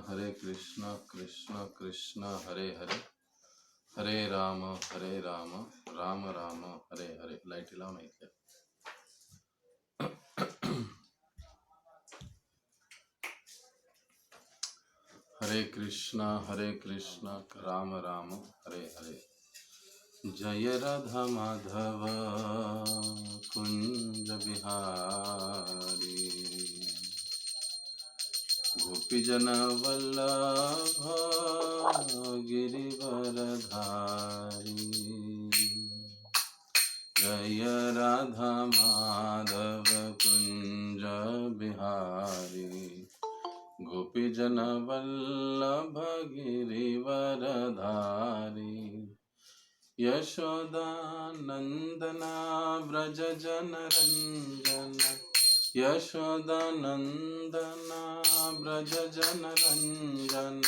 हरे कृष्णा कृष्णा कृष्णा हरे हरे, हरे Ram Ram Ram Hare Hare. Light लाव नाही इथे. हरे कृष्णा राम राम हरे हरे. जय राधा माधव कुंज बिहारी, गोपीजन वल्लभ गिरिवरधारी. जय राधा माधव कुंज बिहारी, गोपीजन वल्लभ गिरिवरधारी. यशोदानंदना व्रज जनरंजन, यशोदानंदना व्रज जनरंजन.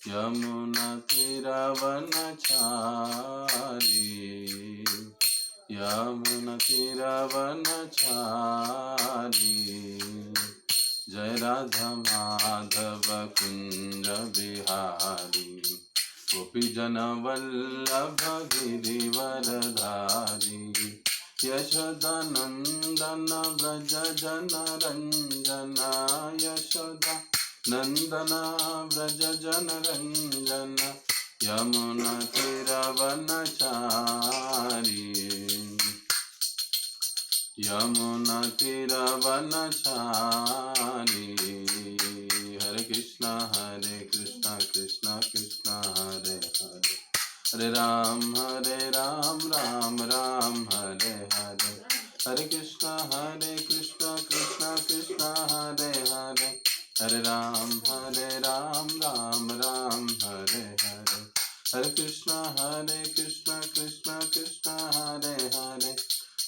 यमुना तीरवनचारी, यमुना तीरवनचारी. जय राधा माधव कुंज बिहारी, गोपीजन वल्लभ गिरिवरधारी. यशोदानंदन व्रज जनरंजन, यशोदानंदन व्रज जनरंजन. यमुना तीरवनचारी, यमुना तीरवनचारी. हरे कृष्णा कृष्णा कृष्णा हरे हरे, हरे राम राम राम हरे हरे. हरे कृष्णा कृष्णा कृष्णा हरे हरे, हरे राम राम राम हरे हरे. हरे कृष्णा कृष्णा कृष्णा हरे हरे,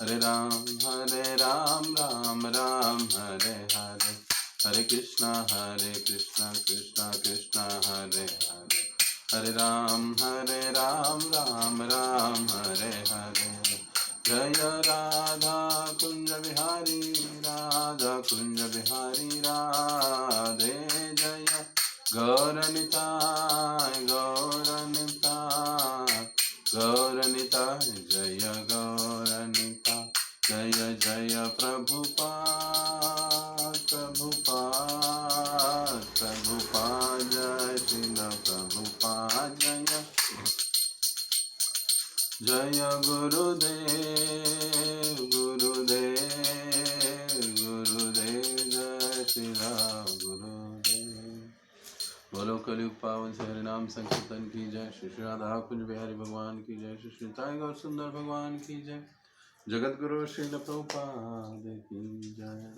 हरे राम राम हरे हरे. हरे कृष्णा कृष्णा कृष्णा हरे हरे, हरे राम राम हरे हरे. जय राधा कुंज बिहारी, राधा कुंज बिहारी राधे. जय गौरनिताय गौरनिताय गौरनिताय, जय गौरनिताय. जय जय प्रभुपाद प्रभुपाद प्रभुपाद. जय श्रील प्रभुपाद. जय जय गुरुदेव गुरुदेव गुरुदेव. जय श्री राम गुरुदेव. बोलो कलयुग पावन से हरिनाम संकीर्तन की जय. श्री श्री राधा कुंज बिहारी भगवान की जय. श्री श्री ताई गौर सुंदर भगवान की जय. जगत गुरु श्रील प्रभुपाद की जय.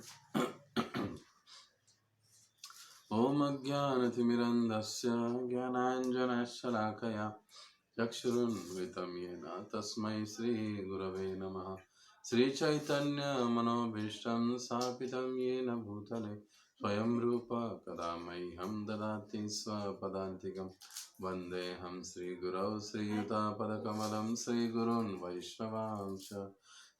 ओम अज्ञानतिमिरन्धस्य ज्ञानाञ्जनशलाकया चक्षुरुन्मिलितं येन तस्मै श्रीगुरवे नमः. श्रीचैतन्यमनोभीष्टं स्थापितं येन भूतले स्वयं रूप कदा मह्यं ददाति स्वपदान्तिकं. वन्देऽहं श्रीगुरौ श्रीयुतापदकमलं श्रीगुरून् वैष्णवांश.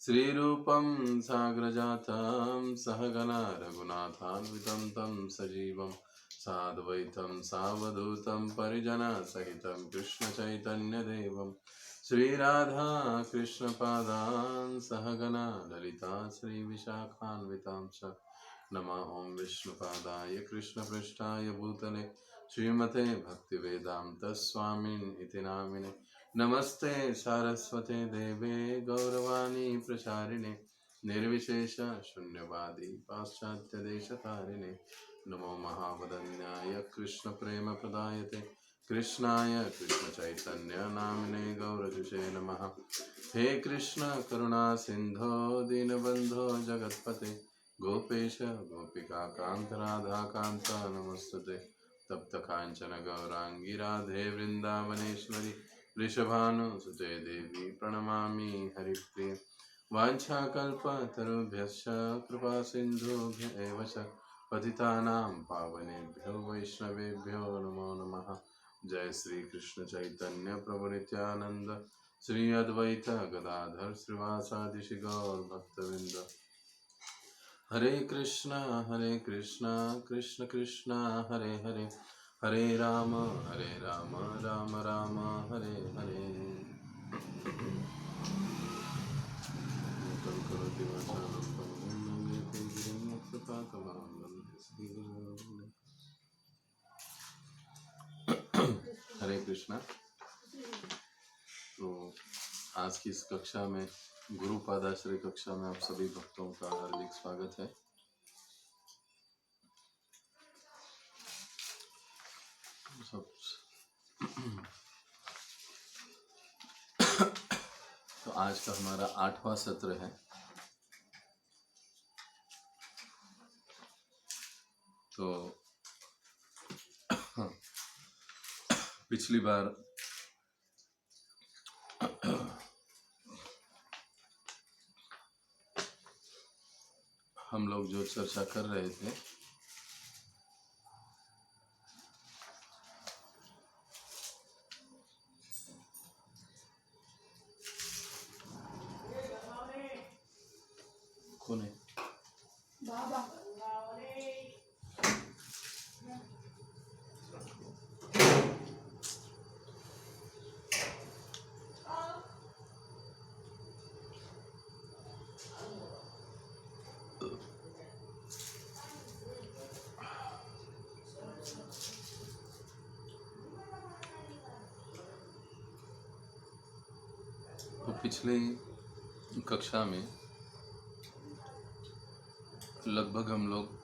श्रीरूपं साग्रजातं सहगना रघुनाथान्वितं तं सजीवं साद्वैतं सावधूतं परिजनसहितं कृष्णचैतन्यदेवं. श्रीराधा कृष्णपादान् सहगना ललिता श्रीविशाखान्वितां च. नमः ॐ विष्णुपादाय कृष्णपृष्ठाय भूतले श्रीमते भक्तिवेदान्त स्वामिन् इति नामिने. नमस्ते सारस्वते देवे गौरवाणी प्रचारिणे, निर्विशेष शून्यवादी पाश्चात्य देशतारिणे. नमो महावदन्याय कृष्ण प्रेम प्रदायते कृष्णाय कृष्ण चैतन्य नामिने गौरजुषे नमः. हे कृष्ण करुणा सिंधो दीनबंधो जगतपते, गोपेश गोपिका कांत राधा कांत नमस्तुते. तप्त कांचन गौरांगी राधे वृंदावनेश्वरी, वृषभानुसुते देवी प्रणमामि हरिप्रिये. वाञ्छाकल्पतरुभ्यश्च कृपा सिन्धुभ्य एव च पतितानां पावनेभ्यो वैष्णवेभ्यो नमो नमः. जय श्री कृष्ण चैतन्य प्रभु नित्यानंद, श्री अद्वैत गदाधर श्रीवासादि गौर भक्तवृंद. हरे कृष्णा कृष्ण कृष्ण हरे हरे, हरे राम राम राम हरे हरे। कल करोति वाचालं पङ्गुं यते गिरिं यत्कृपातमहं वन्दे श्रीगुरुं। हरे कृष्णा। तो आज की इस कक्षा में गुरुपादाश्रय कक्षा में आप सभी भक्तों का हार्दिक स्वागत है। तो आज का हमारा 8वां सत्र है। तो पिछली बार हम लोग जो चर्चा कर रहे थे कौन है बाबा। तो पिछले कक्षा में लगभग हम लोग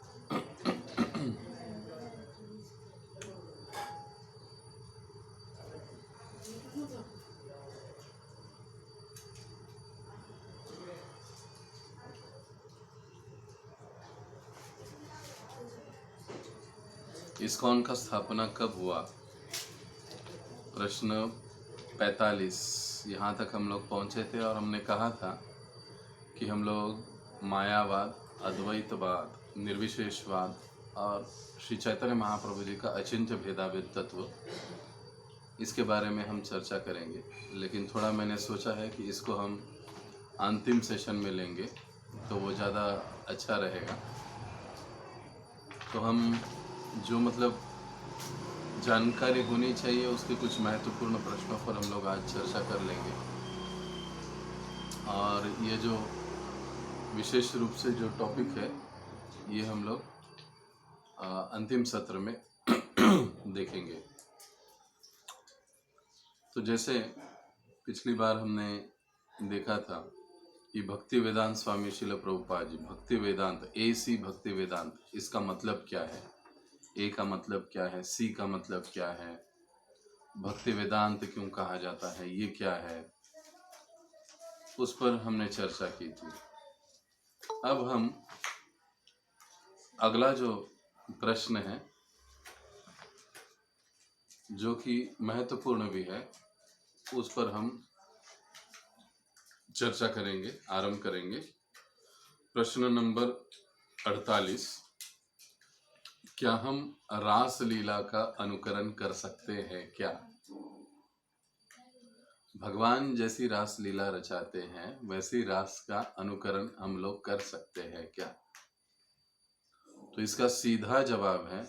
इस्कॉन का स्थापना कब हुआ, प्रश्न 45 यहाँ तक हम लोग पहुँचे थे। और हमने कहा था कि हम लोग मायावाद, अद्वैतवाद, निर्विशेषवाद और श्री चैतन्य महाप्रभु जी का अचिंत्य भेदाभेद तत्व, इसके बारे में हम चर्चा करेंगे। लेकिन थोड़ा मैंने सोचा है कि इसको हम अंतिम सेशन में लेंगे तो वो ज़्यादा अच्छा रहेगा। तो हम जो मतलब जानकारी होनी चाहिए उसके कुछ महत्वपूर्ण प्रश्नों पर हम लोग आज चर्चा कर लेंगे। और ये जो विशेष रूप से जो टॉपिक है ये हम लोग अंतिम सत्र में देखेंगे। तो जैसे पिछली बार हमने देखा था कि भक्ति वेदांत स्वामी श्रील प्रभुपाद जी, भक्ति वेदांत, AC भक्ति वेदांत, इसका मतलब क्या है, A का मतलब क्या है, C का मतलब क्या है, भक्ति वेदांत क्यों कहा जाता है, ये क्या है, उस पर हमने चर्चा की थी। अब हम अगला जो प्रश्न है जो कि महत्वपूर्ण भी है उस पर हम चर्चा करेंगे, आरंभ करेंगे। प्रश्न नंबर 48, क्या हम रास लीला का अनुकरण कर सकते हैं क्या? भगवान जैसी रास लीला रचाते हैं वैसी रास का अनुकरण हम लोग कर सकते हैं क्या? तो इसका सीधा जवाब है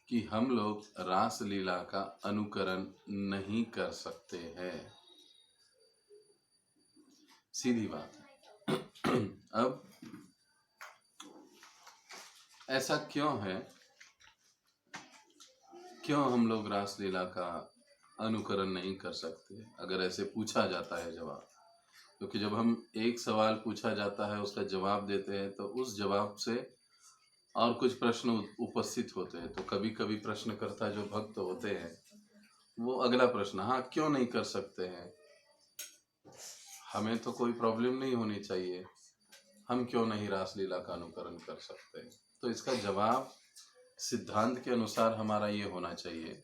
कि हम लोग रास लीला का अनुकरण नहीं कर सकते हैं। सीधी बात है। अब ऐसा क्यों है, क्यों हम लोग रास लीला का अनुकरण नहीं कर सकते? अगर ऐसे पूछा जाता है जवाब, क्योंकि जब हम एक सवाल पूछा जाता है उसका जवाब देते हैं तो उस जवाब से और कुछ प्रश्न उपस्थित होते हैं। तो कभी कभी प्रश्नकर्ता जो भक्त होते हैं वो अगला प्रश्न, हाँ क्यों नहीं कर सकते हैं, हमें तो कोई प्रॉब्लम नहीं होनी चाहिए, हम क्यों नहीं रासलीला का अनुकरण कर सकते हैं? तो इसका जवाब सिद्धांत के अनुसार हमारा ये होना चाहिए,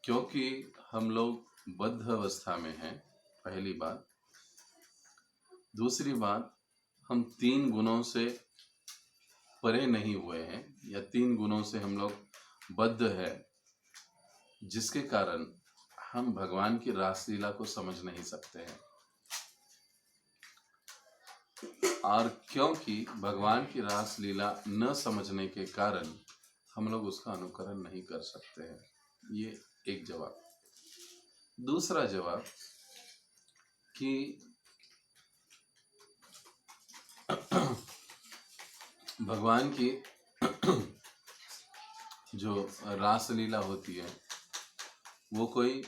क्योंकि हम लोग बद्ध अवस्था में हैं, पहली बात। दूसरी बात, हम 3 गुणों से परे नहीं हुए हैं या 3 गुणों से हम लोग बद्ध है, जिसके कारण हम भगवान की रासलीला को समझ नहीं सकते हैं। और क्योंकि भगवान की रासलीला न समझने के कारण हम लोग उसका अनुकरण नहीं कर सकते हैं। ये एक जवाब। दूसरा जवाब कि भगवान की जो रासलीला होती है वो कोई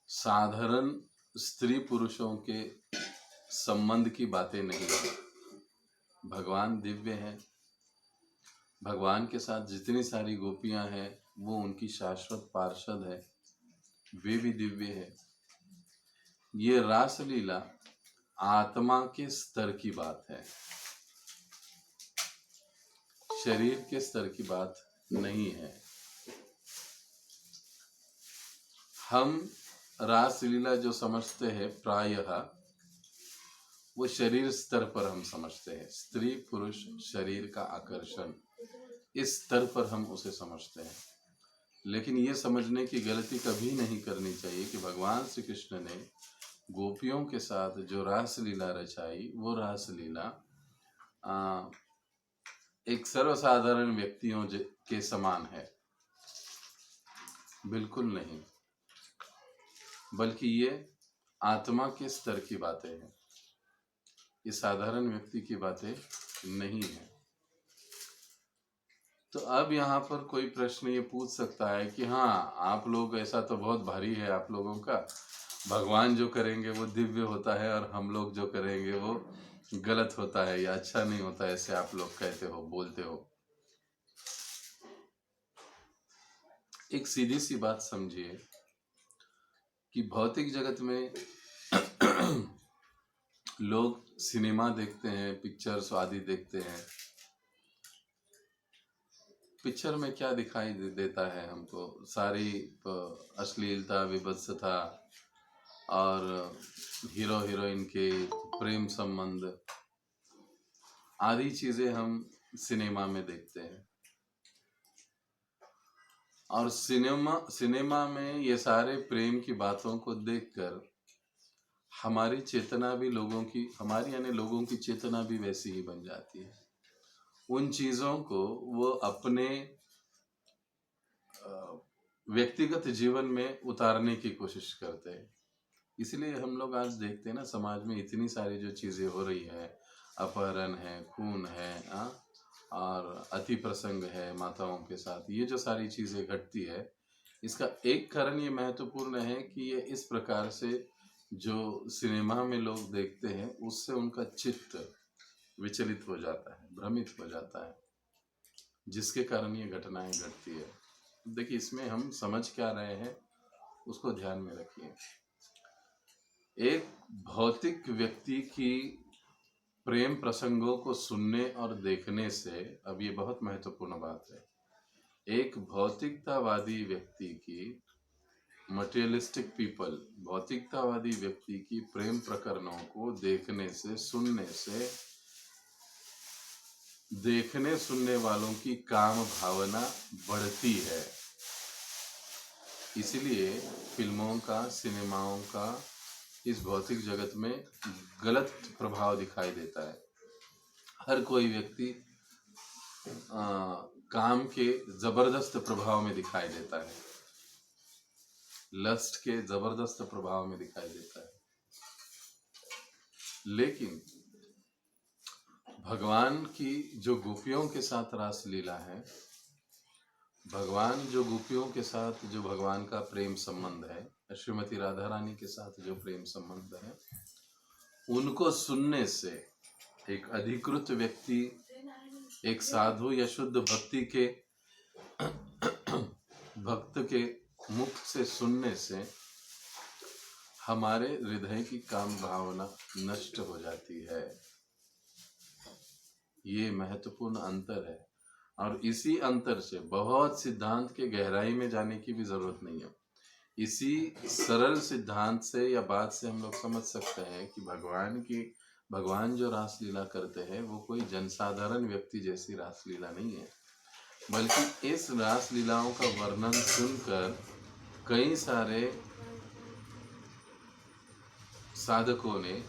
साधारण स्त्री पुरुषों के संबंध की बातें नहीं है। भगवान दिव्य हैं। भगवान के साथ जितनी सारी गोपियां हैं वो उनकी शाश्वत पार्षद है, वे भी दिव्य है। ये रासलीला आत्मा के स्तर की बात है, शरीर के स्तर की बात नहीं है। हम रासलीला जो समझते हैं प्रायः वो शरीर स्तर पर हम समझते हैं। स्त्री पुरुष शरीर का आकर्षण, इस स्तर पर हम उसे समझते हैं। लेकिन ये समझने की गलती कभी नहीं करनी चाहिए कि भगवान श्री कृष्ण ने गोपियों के साथ जो रासलीला रचाई वो रासलीला एक सर्वसाधारण व्यक्तियों के समान है, बिल्कुल नहीं। बल्कि ये आत्मा के स्तर की बातें हैं, ये साधारण व्यक्ति की बातें नहीं है। तो अब यहाँ पर कोई प्रश्न ये पूछ सकता है कि हाँ, आप लोग ऐसा तो बहुत भारी है आप लोगों का, भगवान जो करेंगे वो दिव्य होता है और हम लोग जो करेंगे वो गलत होता है या अच्छा नहीं होता है, ऐसे आप लोग कहते हो, बोलते हो। एक सीधी सी बात समझिए कि भौतिक जगत में लोग सिनेमा देखते हैं, पिक्चर्स आदि देखते हैं। पिक्चर में क्या दिखाई देता है हमको? सारी अश्लीलता, विभत्सता और हीरो हीरोइन के प्रेम संबंध आदि चीजें हम सिनेमा में देखते हैं। और सिनेमा में ये सारे प्रेम की बातों को देखकर हमारी चेतना भी हमारी यानी लोगों की चेतना भी वैसी ही बन जाती है। उन चीजों को वो अपने व्यक्तिगत जीवन में उतारने की कोशिश करते हैं। इसलिए हम लोग आज देखते हैं ना, समाज में इतनी सारी जो चीजें हो रही है, अपहरण है, खून है, और अति प्रसंग है माताओं के साथ, ये जो सारी चीजें घटती है, इसका एक कारण ये महत्वपूर्ण है कि ये इस प्रकार से जो सिनेमा में लोग देखते हैं उससे उनका चित्त विचलित हो जाता है, भ्रमित हो जाता है, जिसके कारण ये घटनाएं घटती है। देखिए, इसमें हम समझ क्या रहे हैं उसको ध्यान में रखिए। एक भौतिक व्यक्ति की प्रेम प्रसंगों को सुनने और देखने से, अब ये बहुत महत्वपूर्ण बात है, एक भौतिकतावादी व्यक्ति की, मटेरियलिस्टिक पीपल, भौतिकतावादी व्यक्ति की प्रेम प्रकरणों को देखने से, सुनने से, देखने सुनने वालों की काम भावना बढ़ती है। इसलिए फिल्मों का, सिनेमाओं का इस भौतिक जगत में गलत प्रभाव दिखाई देता है। हर कोई व्यक्ति काम के जबरदस्त प्रभाव में दिखाई देता है, लस्ट के जबरदस्त प्रभाव में दिखाई देता है। लेकिन भगवान की जो गोपियों के साथ रासलीला है, भगवान जो गोपियों के साथ जो भगवान का प्रेम संबंध है, श्रीमती राधा रानी के साथ जो प्रेम संबंध है, उनको सुनने से एक अधिकृत व्यक्ति, एक साधु या शुद्ध भक्त के मुख से सुनने से हमारे हृदय की काम भावना नष्ट हो जाती है। ये महत्वपूर्ण अंतर है। और इसी अंतर से बहुत सिद्धांत के गहराई में जाने की भी जरूरत नहीं है। इसी सरल सिद्धांत से या बात से हम लोग समझ सकते हैं कि भगवान जो रासलीला करते हैं वो कोई जनसाधारण व्यक्ति जैसी रासलीला नहीं है, बल्कि इस रासलीलाओं का वर्णन सुनकर कई सारे साधकों ने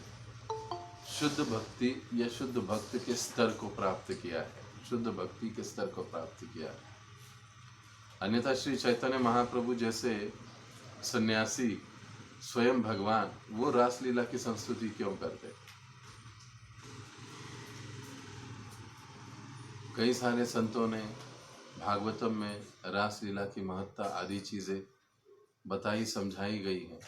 शुद्ध भक्ति या शुद्ध भक्त के स्तर को प्राप्त किया है, शुद्ध भक्ति के स्तर को प्राप्त किया है। अन्यथा श्री चैतन्य महाप्रभु जैसे सन्यासी स्वयं भगवान वो रासलीला की संस्तुति क्यों करते? कई सारे संतों ने भागवतम में रासलीला की महत्ता आदि चीजें बताई समझाई गई हैं,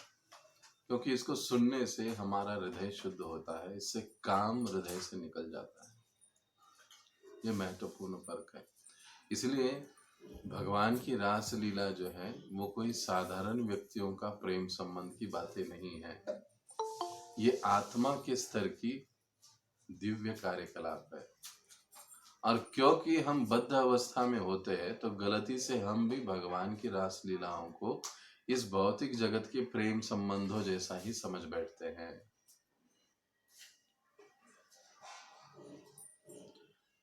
क्योंकि इसको सुनने से हमारा हृदय शुद्ध होता है, इससे काम हृदय से निकल जाता है। ये महत्वपूर्ण फर्क है। इसलिए भगवान की रासलीला जो है वो कोई साधारण व्यक्तियों का प्रेम संबंध की बातें नहीं है, ये आत्मा के स्तर की दिव्य कार्यकलाप है। और क्योंकि हम बद्ध अवस्था में होते हैं तो गलती से हम भी भगवान की रासलीलाओं को इस भौतिक जगत के प्रेम संबंधों जैसा ही समझ बैठते हैं।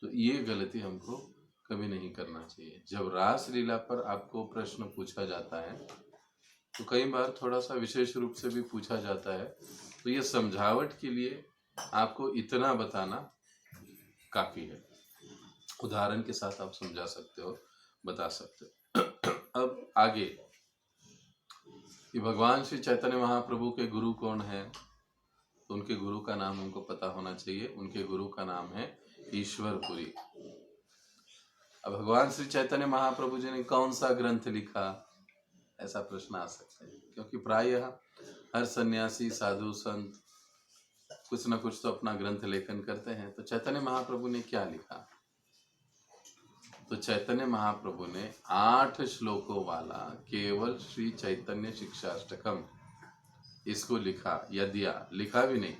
तो ये गलती हमको कभी नहीं करना चाहिए। जब रासलीला पर आपको प्रश्न पूछा जाता है तो कई बार थोड़ा सा विशेष रूप से भी पूछा जाता है, तो ये समझावट के लिए आपको इतना बताना काफी है। उदाहरण के साथ आप समझा सकते हो, बता सकते हो। अब आगे कि भगवान श्री चैतन्य महाप्रभु के गुरु कौन है, तो उनके गुरु का नाम हमको पता होना चाहिए। उनके गुरु का नाम है ईश्वरपुरी। अब भगवान श्री चैतन्य महाप्रभु जी ने कौन सा ग्रंथ लिखा, ऐसा प्रश्न आ सकता है, क्योंकि प्रायः हर सन्यासी साधु संत कुछ न कुछ तो अपना ग्रंथ लेखन करते हैं। तो चैतन्य महाप्रभु ने क्या लिखा? तो चैतन्य महाप्रभु ने 8 श्लोकों वाला केवल श्री चैतन्य शिक्षाष्टकम इसको लिखा। यद्या लिखा भी नहीं,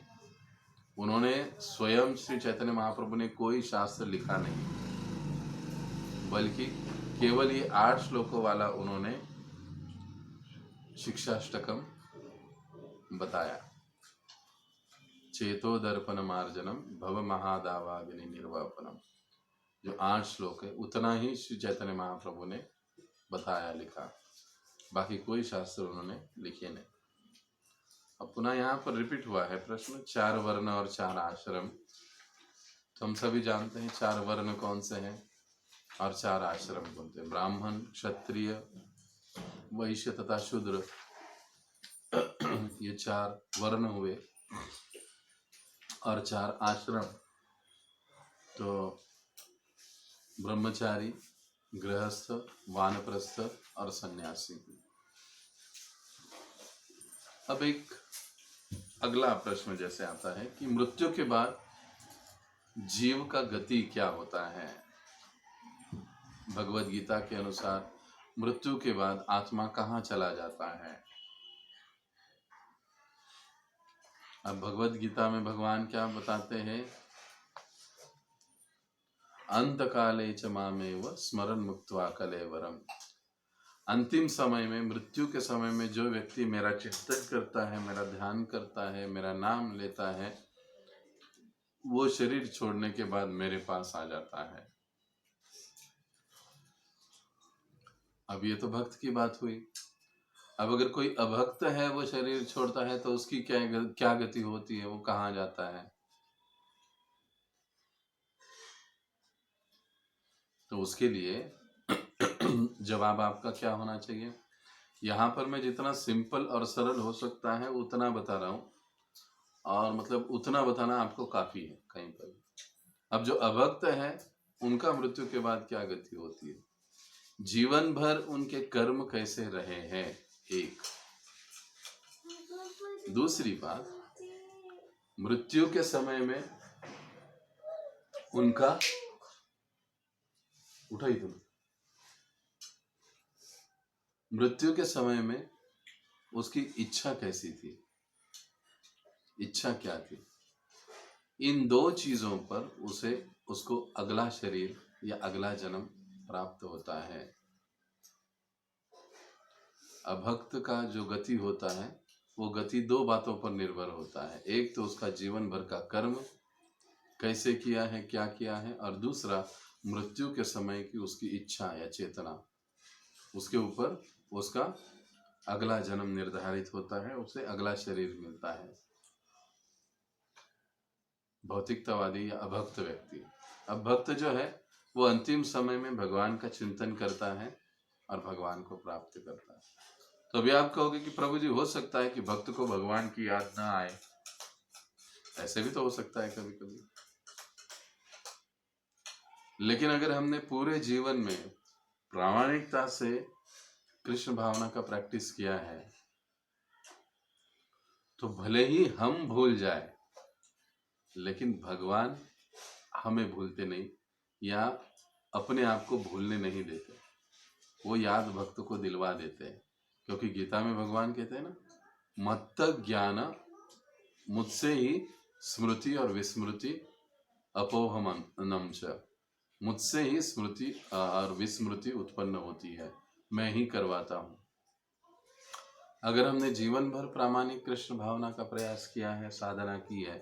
उन्होंने स्वयं श्री चैतन्य महाप्रभु ने कोई शास्त्र लिखा नहीं, बल्कि केवल ये 8 श्लोकों वाला उन्होंने शिक्षाष्टकम बताया। चेतो दर्पण मार्जनम भव महादावाग्नि निर्वापनम, जो 8 श्लोक है उतना ही श्री चैतन्य महाप्रभु ने बताया, लिखा। बाकी कोई शास्त्र उन्होंने लिखे नहीं। अब पुनः यहाँ पर रिपीट हुआ है प्रश्न, 4 वर्ण और 4 आश्रम। तो हम सभी जानते हैं 4 वर्ण कौन से हैं और 4 आश्रम कौन से। ब्राह्मण, क्षत्रिय, वैश्य तथा शूद्र, ये 4 वर्ण हुए और 4 आश्रम। तो ब्रह्मचारी, गृहस्थ, वानप्रस्थ और सन्यासी। अब एक अगला प्रश्न जैसे आता है कि मृत्यु के बाद जीव का गति क्या होता है। भगवद गीता के अनुसार मृत्यु के बाद आत्मा कहाँ चला जाता है। अब भगवद गीता में भगवान क्या बताते हैं, अंत काले च मामेव स्मरण मुक्त्वा कलेवरम। अंतिम समय में, मृत्यु के समय में जो व्यक्ति मेरा चिंतन करता है, मेरा ध्यान करता है, मेरा नाम लेता है, वो शरीर छोड़ने के बाद मेरे पास आ जाता है। अब ये तो भक्त की बात हुई। अब अगर कोई अभक्त है वो शरीर छोड़ता है तो उसकी क्या गति होती है, वो कहाँ जाता है। तो उसके लिए जवाब आपका क्या होना चाहिए। यहाँ पर मैं जितना सिंपल और सरल हो सकता है उतना बता रहा हूँ, और मतलब उतना बताना आपको काफी है कहीं पर। अब जो अभक्त है उनका मृत्यु के बाद क्या गति होती है, जीवन भर उनके कर्म कैसे रहे हैं, एक। दूसरी बात, मृत्यु के समय में उनका उठाई तुम मृत्यु के समय में उसकी इच्छा कैसी थी, इच्छा क्या थी। इन 2 चीजों पर उसको अगला शरीर या अगला जन्म प्राप्त होता है। अभक्त का जो गति होता है वो गति 2 बातों पर निर्भर होता है। एक तो उसका जीवन भर का कर्म कैसे किया है, क्या किया है, और दूसरा मृत्यु के समय की उसकी इच्छा या चेतना, उसके ऊपर उसका अगला जन्म निर्धारित होता है, उसे अगला शरीर मिलता है। भौतिकतावादी या अभक्त व्यक्ति, अब भक्त जो है वो अंतिम समय में भगवान का चिंतन करता है और भगवान को प्राप्त करता है। तो अभी आप कहोगे कि प्रभु जी हो सकता है कि भक्त को भगवान की याद ना आए, ऐसे भी तो हो सकता है कभी कभी। लेकिन अगर हमने पूरे जीवन में प्रामाणिकता से कृष्ण भावना का प्रैक्टिस किया है तो भले ही हम भूल जाए लेकिन भगवान हमें भूलते नहीं या अपने आप को भूलने नहीं देते। वो याद भक्त को दिलवा देते हैं, क्योंकि गीता में भगवान कहते हैं ना, मत्त ज्ञान मुझसे ही स्मृति और विस्मृति अपोहनम च, मुझसे ही स्मृति और विस्मृति उत्पन्न होती है, मैं ही करवाता हूँ। अगर हमने जीवन भर प्रामाणिक कृष्ण भावना का प्रयास किया है, साधना की है,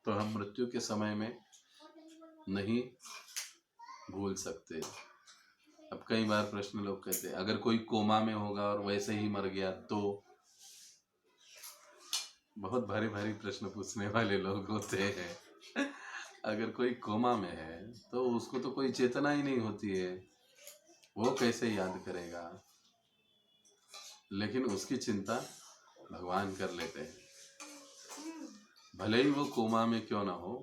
तो हम मृत्यु के समय में नहीं भूल सकते। अब कई बार प्रश्न लोग कहते हैं अगर कोई कोमा में होगा और वैसे ही मर गया तो, बहुत भारी भारी प्रश्न पूछने वाले लोग होते हैं। अगर कोई कोमा में है तो उसको तो कोई चेतना ही नहीं होती है, वो कैसे याद करेगा। लेकिन उसकी चिंता भगवान कर लेते हैं, भले ही वो कोमा में क्यों ना हो।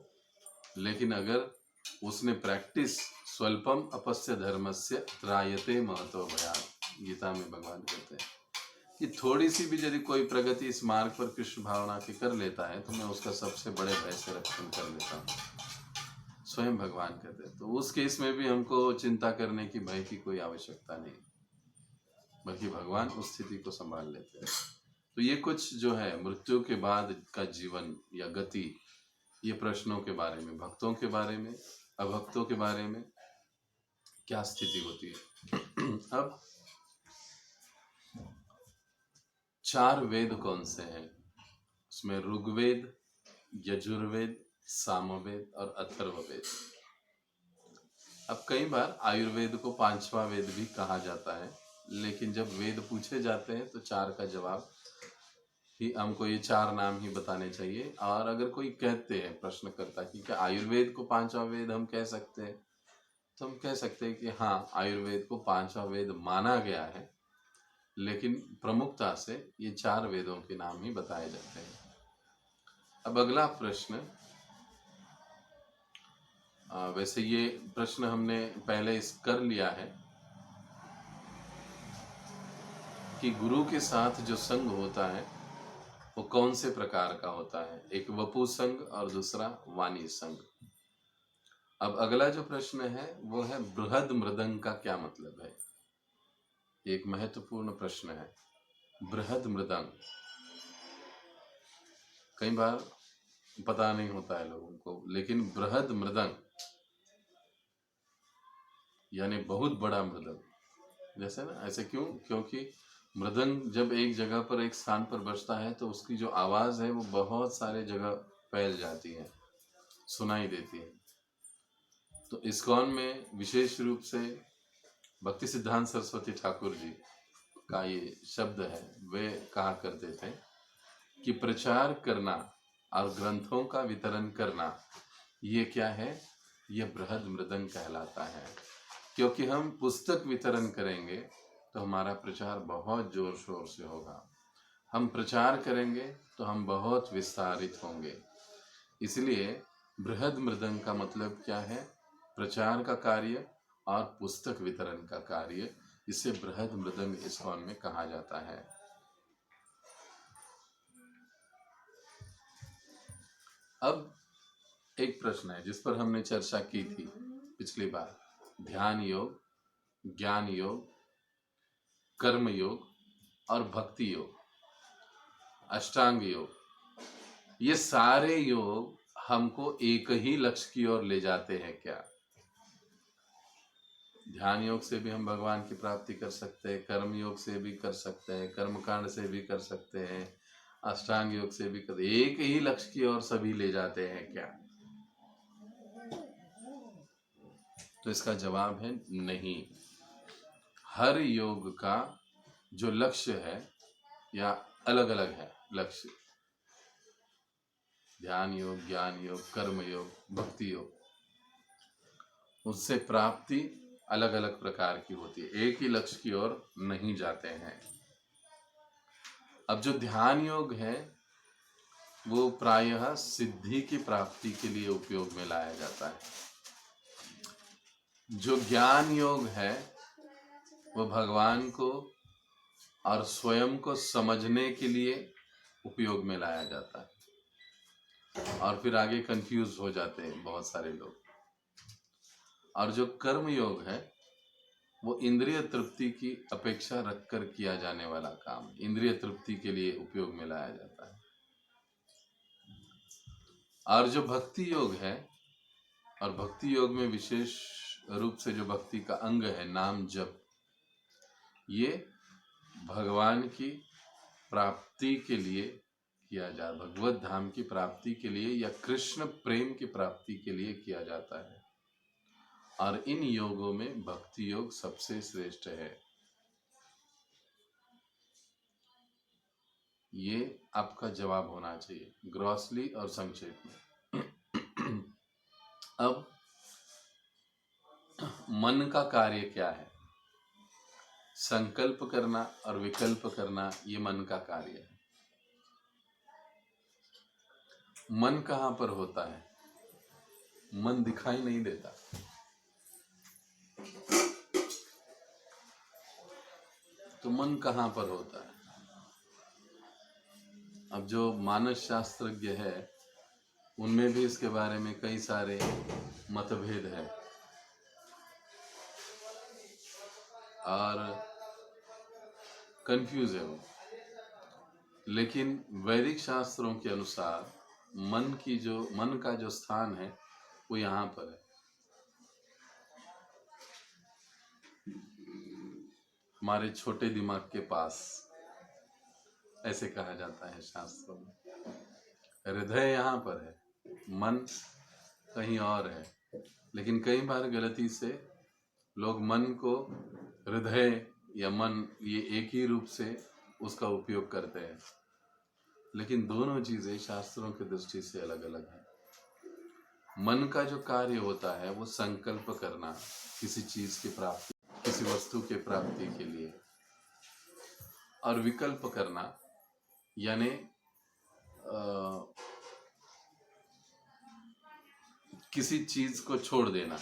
लेकिन अगर उसने प्रैक्टिस स्वल्पम अपस्य धर्मस्य त्रायते महतो भयात्, गीता में भगवान कहते हैं कि थोड़ी सी भी यदि कोई प्रगति इस मार्ग पर कृष्ण भावना की कर लेता है तो मैं उसका सबसे बड़े भय से रक्षण कर लेता हूँ, स्वयं भगवान कहते हैं। तो उस केस में भी हमको चिंता करने की, भय की कोई आवश्यकता नहीं, बल्कि भगवान उस स्थिति को संभाल लेते हैं। तो ये कुछ जो है मृत्यु के बाद का जीवन या गति, ये प्रश्नों के बारे में, भक्तों के बारे में, अभक्तों के बारे में क्या स्थिति होती है। अब 4 वेद कौन से हैं? उसमें ऋग्वेद, यजुर्वेद, सामवेद और अथर्ववेद। अब कई बार आयुर्वेद को 5वां वेद भी कहा जाता है, लेकिन जब वेद पूछे जाते हैं तो 4 का जवाब ही, हमको ये 4 नाम ही बताने चाहिए। और अगर कोई कहते हैं, प्रश्न करता है कि क्या आयुर्वेद को 5वां वेद हम कह सकते हैं, तो हम कह सकते हैं कि हाँ, आयुर्वेद को 5वां वेद माना गया है, लेकिन प्रमुखता से ये 4 वेदों के नाम ही बताए जाते हैं। अब अगला प्रश्न, वैसे ये प्रश्न हमने पहले इस कर लिया है कि गुरु के साथ जो संग होता है वो कौन से प्रकार का होता है, एक वपु संग और दूसरा वाणी संग। अब अगला जो प्रश्न है वो है बृहद मृदंग का क्या मतलब है। एक महत्वपूर्ण प्रश्न है, बृहद मृदंग। कई बार पता नहीं होता है लोगों को, लेकिन बृहद मृदंग यानी बहुत बड़ा मृदंग। जैसे ना, ऐसे क्यों? क्योंकि मृदंग जब एक जगह पर, एक स्थान पर बजता है तो उसकी जो आवाज है वो बहुत सारे जगह फैल जाती है, सुनाई देती है। तो इस्कॉन में विशेष रूप से भक्ति सिद्धांत सरस्वती ठाकुर जी का ये शब्द है, वे कहा करते थे कि प्रचार करना और ग्रंथों का वितरण करना, ये क्या है? ये बृहद मृदंग कहलाता है। क्योंकि हम पुस्तक वितरण करेंगे तो हमारा प्रचार बहुत जोर शोर से होगा, हम प्रचार करेंगे तो हम बहुत विस्तारित होंगे। इसलिए बृहद मृदंग का मतलब क्या है? प्रचार का कार्य और पुस्तक वितरण का कार्य, इसे बृहद मृदंग इस्कॉन में कहा जाता है। अब एक प्रश्न है जिस पर हमने चर्चा की थी पिछली बार, ध्यान योग, ज्ञान योग, कर्म योग और भक्ति योग, अष्टांग योग, ये सारे योग हमको एक ही लक्ष्य की ओर ले जाते हैं क्या? ध्यान योग से भी हम भगवान की प्राप्ति कर सकते हैं, कर्म योग से भी कर सकते हैं, कर्मकांड से भी कर सकते हैं, अष्टांग योग से भी कर, एक ही लक्ष्य की ओर सभी ले जाते हैं क्या? तो इसका जवाब है नहीं। हर योग का जो लक्ष्य है या अलग अलग है लक्ष्य, ध्यान योग, ज्ञान योग, कर्म योग, भक्ति योग, उससे प्राप्ति अलग अलग प्रकार की होती है, एक ही लक्ष्य की ओर नहीं जाते हैं। अब जो ध्यान योग है वो प्रायः सिद्धि की प्राप्ति के लिए उपयोग में लाया जाता है। जो ज्ञान योग है वो भगवान को और स्वयं को समझने के लिए उपयोग में लाया जाता है, और फिर आगे कंफ्यूज हो जाते हैं बहुत सारे लोग। और जो कर्म योग है वो इंद्रिय तृप्ति की अपेक्षा रखकर किया जाने वाला काम, इंद्रिय तृप्ति के लिए उपयोग में लाया जाता है। और जो भक्ति योग है, और भक्ति योग में विशेष रूप से जो भक्ति का अंग है नाम जप, ये भगवान की प्राप्ति के लिए किया जाता, भगवत धाम की प्राप्ति के लिए या कृष्ण प्रेम की प्राप्ति के लिए किया जाता है। और इन योगों में भक्ति योग सबसे श्रेष्ठ है। ये आपका जवाब होना चाहिए ग्रॉसली और संक्षेप में। अब मन का कार्य क्या है? संकल्प करना और विकल्प करना, ये मन का कार्य है। मन कहाँ पर होता है? मन दिखाई नहीं देता। तो मन कहाँ पर होता है? अब जो मानस शास्त्रज्ञ है उनमें भी इसके बारे में कई सारे मतभेद है, और कंफ्यूज है वो। लेकिन वैदिक शास्त्रों के अनुसार मन का जो स्थान है वो यहाँ पर है। हमारे छोटे दिमाग के पास, ऐसे कहा जाता है शास्त्रों में। हृदय यहाँ पर है, मन कहीं और है। लेकिन कई बार गलती से लोग मन को हृदय या मन, ये एक ही रूप से उसका उपयोग करते हैं। लेकिन दोनों चीजें शास्त्रों की दृष्टि से अलग अलग है। मन का जो कार्य होता है वो संकल्प करना किसी चीज की प्राप्ति, किसी वस्तु के प्राप्ति के लिए, और विकल्प करना यानी किसी चीज को छोड़ देना,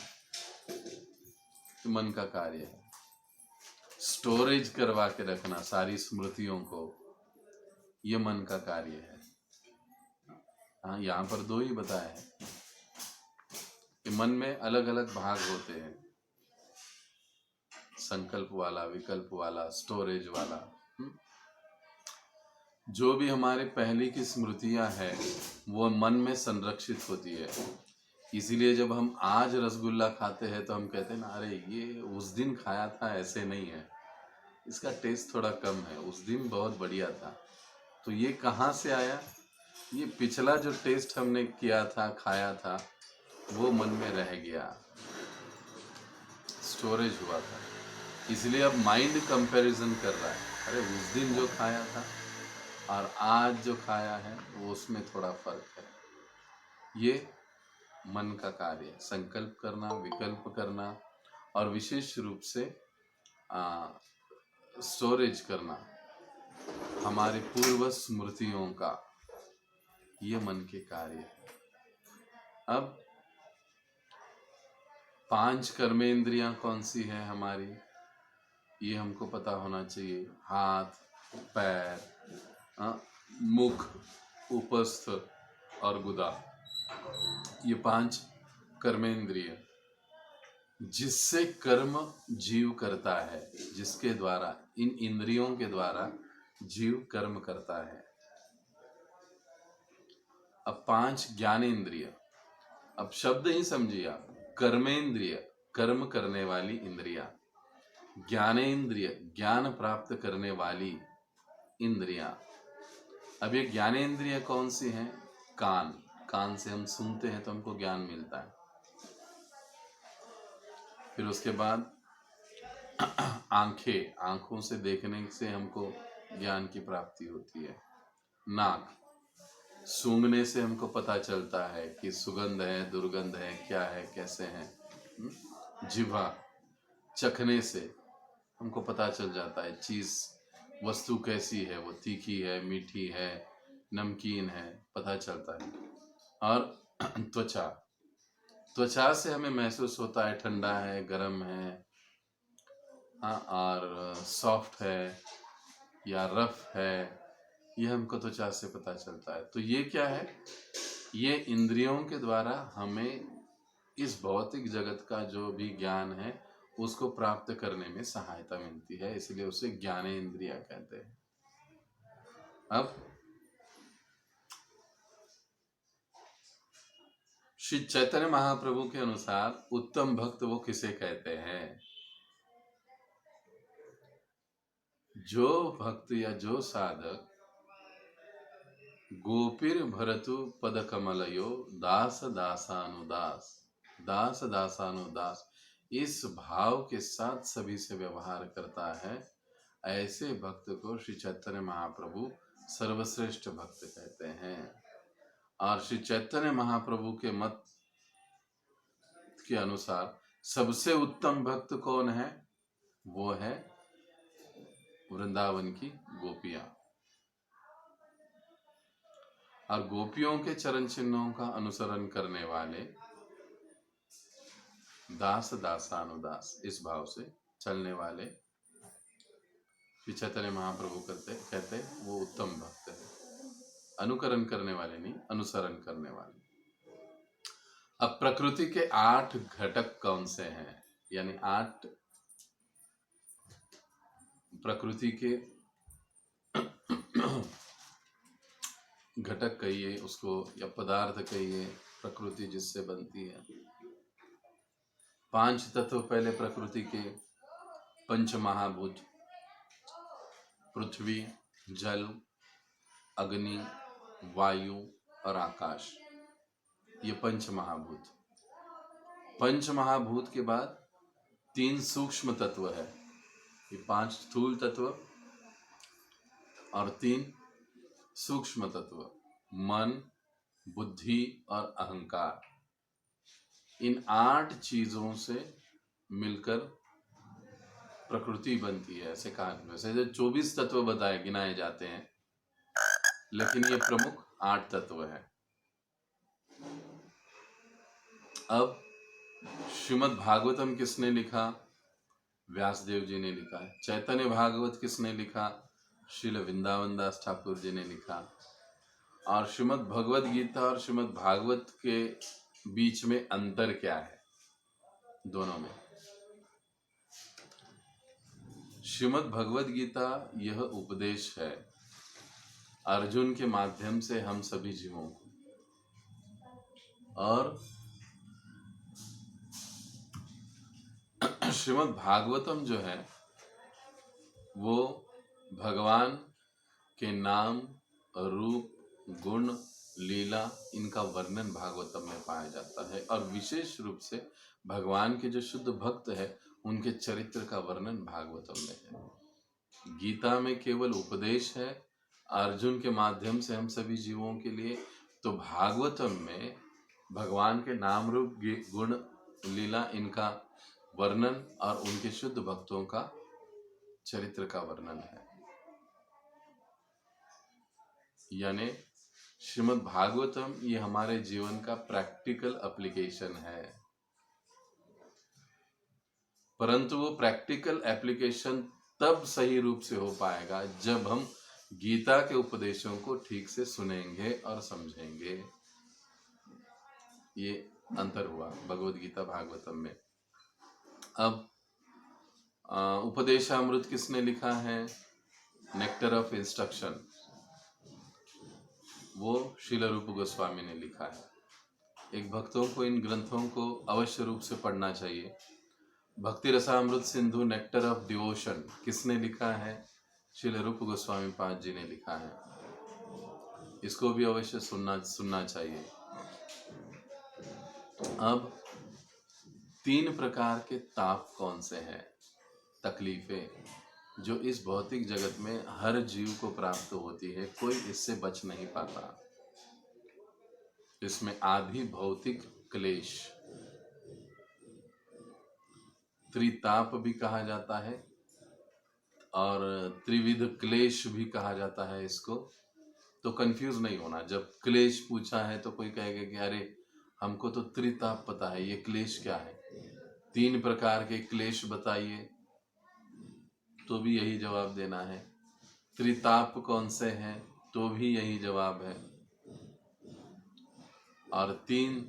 तो मन का कार्य है। स्टोरेज करवा के रखना सारी स्मृतियों को, ये मन का कार्य है। हाँ, यहाँ पर दो ही बताया है कि मन में अलग अलग भाग होते हैं, संकल्प वाला, विकल्प वाला, स्टोरेज वाला। जो भी हमारे पहले की स्मृतियां हैं वो मन में संरक्षित होती है। इसीलिए जब हम आज रसगुल्ला खाते हैं तो हम कहते हैं ना, अरे ये उस दिन खाया था, ऐसे नहीं है, इसका टेस्ट थोड़ा कम है, उस दिन बहुत बढ़िया था। तो ये कहाँ से आया? ये पिछला जो टेस्ट हमने किया था, खाया था, वो मन में रह गया, स्टोरेज हुआ था। इसलिए अब माइंड कंपैरिजन कर रहा है, अरे उस दिन जो खाया था और आज जो खाया है वो उसमें थोड़ा फर्क है। ये मन का कार्य है, संकल्प करना, विकल्प करना, और विशेष रूप से स्टोरेज करना हमारे पूर्व स्मृतियों का, ये मन के कार्य है। अब 5 कर्मेंद्रियां कौन सी है हमारी, ये हमको पता होना चाहिए। हाथ, पैर, मुख, उपस्थ और गुदा, ये 5 कर्मेंद्रिय जिससे कर्म जीव करता है, जिसके द्वारा, इन इंद्रियों के द्वारा जीव कर्म करता है। अब 5 ज्ञानेंद्रिय, अब शब्द ही समझिए आप, कर्मेंद्रिय कर्म करने वाली इंद्रिया, ज्ञानेंद्रिय ज्ञान प्राप्त करने वाली इंद्रियां। अब ये ज्ञानेंद्रिय कौन सी हैं? कान, कान से हम सुनते हैं तो हमको ज्ञान मिलता है। फिर उसके बाद आंखें, आंखों से देखने से हमको ज्ञान की प्राप्ति होती है। नाक, सूंघने से हमको पता चलता है कि सुगंध है, दुर्गंध है, क्या है, कैसे है। जिह्वा, चखने से हमको पता चल जाता है चीज़, वस्तु कैसी है, वो तीखी है, मीठी है, नमकीन है, पता चलता है। और त्वचा, त्वचा से हमें महसूस होता है ठंडा है, गर्म है, हाँ, और सॉफ्ट है या रफ है, ये हमको त्वचा से पता चलता है। तो ये क्या है? ये इंद्रियों के द्वारा हमें इस भौतिक जगत का जो भी ज्ञान है उसको प्राप्त करने में सहायता मिलती है, इसलिए उसे ज्ञानेंद्रिय कहते हैं। अब श्री चैतन्य महाप्रभु के अनुसार उत्तम भक्त वो किसे कहते हैं? जो भक्त या जो साधक गोपीर भरतु पद कमलयो दास दासानुदास, दास दासानुदास, इस भाव के साथ सभी से व्यवहार करता है, ऐसे भक्त को श्री चैतन्य महाप्रभु सर्वश्रेष्ठ भक्त कहते हैं। और श्री चैतन्य महाप्रभु के मत के अनुसार सबसे उत्तम भक्त कौन है? वो है वृंदावन की गोपियां। और गोपियों के चरण चिन्हों का अनुसरण करने वाले दास दासानुदास, इस भाव से चलने वाले श्री चैतन्य महाप्रभु कहते वो उत्तम भक्त है। अनुकरण करने वाले नहीं, अनुसरण करने वाले। अब प्रकृति के 8 घटक कौन से हैं? यानी 8 प्रकृति के घटक कहिए उसको, या पदार्थ कहिए, प्रकृति जिससे बनती है। 5 तत्व पहले प्रकृति के, पंच महाभूत, पृथ्वी, जल, अग्नि, वायु और आकाश, ये पंच महाभूत। पंच महाभूत के बाद 3 सूक्ष्म तत्व है, ये 5 स्थूल तत्व और 3 सूक्ष्म तत्व, मन, बुद्धि और अहंकार। इन 8 चीजों से मिलकर प्रकृति बनती है, ऐसे कहा। वैसे जो 24 तत्व बताए गिनाए जाते हैं, लेकिन ये प्रमुख 8 तत्व है। अब श्रीमद् भागवतम किसने लिखा? व्यासदेव जी ने लिखा है। चैतन्य भागवत किसने लिखा? श्रील वृंदावन दास ठाकुर जी ने लिखा। और श्रीमद् भगवद गीता और श्रीमद् भागवत के बीच में अंतर क्या है दोनों में? श्रीमद् भगवद गीता यह उपदेश है अर्जुन के माध्यम से हम सभी जीवों को, और श्रीमद् भागवतम जो है वो भगवान के नाम, रूप, गुण, लीला, इनका वर्णन भागवतम में पाया जाता है। और विशेष रूप से भगवान के जो शुद्ध भक्त है उनके चरित्र का वर्णन भागवतम में है। गीता में केवल उपदेश है अर्जुन के माध्यम से हम सभी जीवों के लिए, तो भागवतम में भगवान के नाम, रूप, गुण, लीला, इनका वर्णन और उनके शुद्ध भक्तों का चरित्र का वर्णन है। यानी श्रीमद् भागवतम ये हमारे जीवन का प्रैक्टिकल एप्लीकेशन है, परंतु वो प्रैक्टिकल एप्लीकेशन तब सही रूप से हो पाएगा जब हम गीता के उपदेशों को ठीक से सुनेंगे और समझेंगे। ये अंतर हुआ भगवद गीता भागवतम में। अब उपदेशामृत किसने लिखा है? नेक्टर ऑफ इंस्ट्रक्शन, वो श्रील रूप गोस्वामी ने लिखा है। एक भक्तों को इन ग्रंथों को अवश्य रूप से पढ़ना चाहिए। भक्ति Rasamrita Sindhu, nectar of devotion, किसने लिखा है? श्रील रूप गोस्वामी पाद जी ने लिखा है। इसको भी अवश्य सुनना चाहिए। अब 3 प्रकार के ताप कौन से हैं, तकलीफें, जो इस भौतिक जगत में हर जीव को प्राप्त होती है, कोई इससे बच नहीं पाता। इसमें आदि भौतिक क्लेश, त्रिताप भी कहा जाता है और त्रिविध क्लेश भी कहा जाता है इसको। तो कंफ्यूज नहीं होना, जब क्लेश पूछा है तो कोई कहेगा कि अरे हमको तो त्रिताप पता है, ये क्लेश क्या है, 3 प्रकार के क्लेश बताइए, तो भी यही जवाब देना है। त्रिताप कौन से हैं, तो भी यही जवाब है। और 3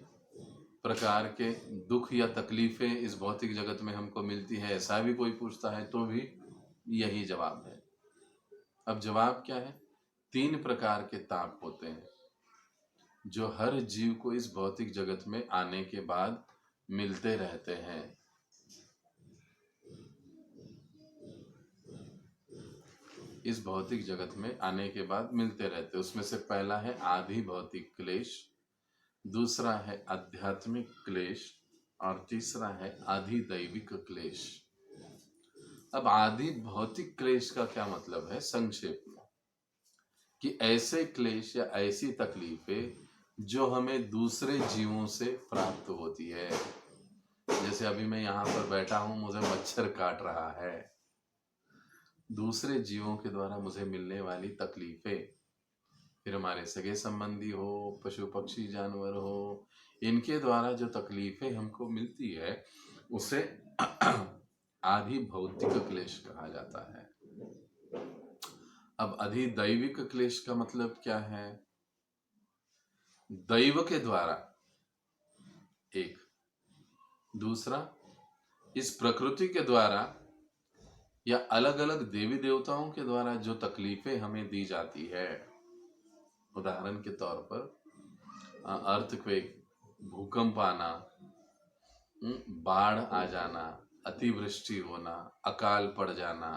प्रकार के दुख या तकलीफें इस भौतिक जगत में हमको मिलती है, ऐसा भी कोई पूछता है तो भी यही जवाब है। अब जवाब क्या है? 3 प्रकार के ताप होते हैं जो हर जीव को इस भौतिक जगत में आने के बाद मिलते रहते हैं। इस भौतिक जगत में आने के बाद मिलते रहते हैं। उसमें से पहला है आदि भौतिक क्लेश, दूसरा है आध्यात्मिक क्लेश और तीसरा है आदि दैविक क्लेश। अब आदि भौतिक क्लेश का क्या मतलब है? संक्षेप में कि ऐसे क्लेश या ऐसी तकलीफें जो हमें दूसरे जीवों से प्राप्त होती है। जैसे अभी मैं यहाँ पर बैठा हूँ, मुझे मच्छर काट रहा है, दूसरे जीवों के द्वारा मुझे मिलने वाली तकलीफें, फिर हमारे सगे संबंधी हो, पशु पक्षी जानवर हो, इनके द्वारा जो तकलीफें हमको मिलती है उसे आदि भौतिक क्लेश कहा जाता है। अब अधिदैविक क्लेश का मतलब क्या है? दैव के द्वारा एक, दूसरा इस प्रकृति के द्वारा या अलग अलग देवी देवताओं के द्वारा जो तकलीफें हमें दी जाती है। उदाहरण के तौर पर अर्थक्वेक, भूकंप आना, बाढ़ आ जाना, अतिवृष्टि होना, अकाल पड़ जाना,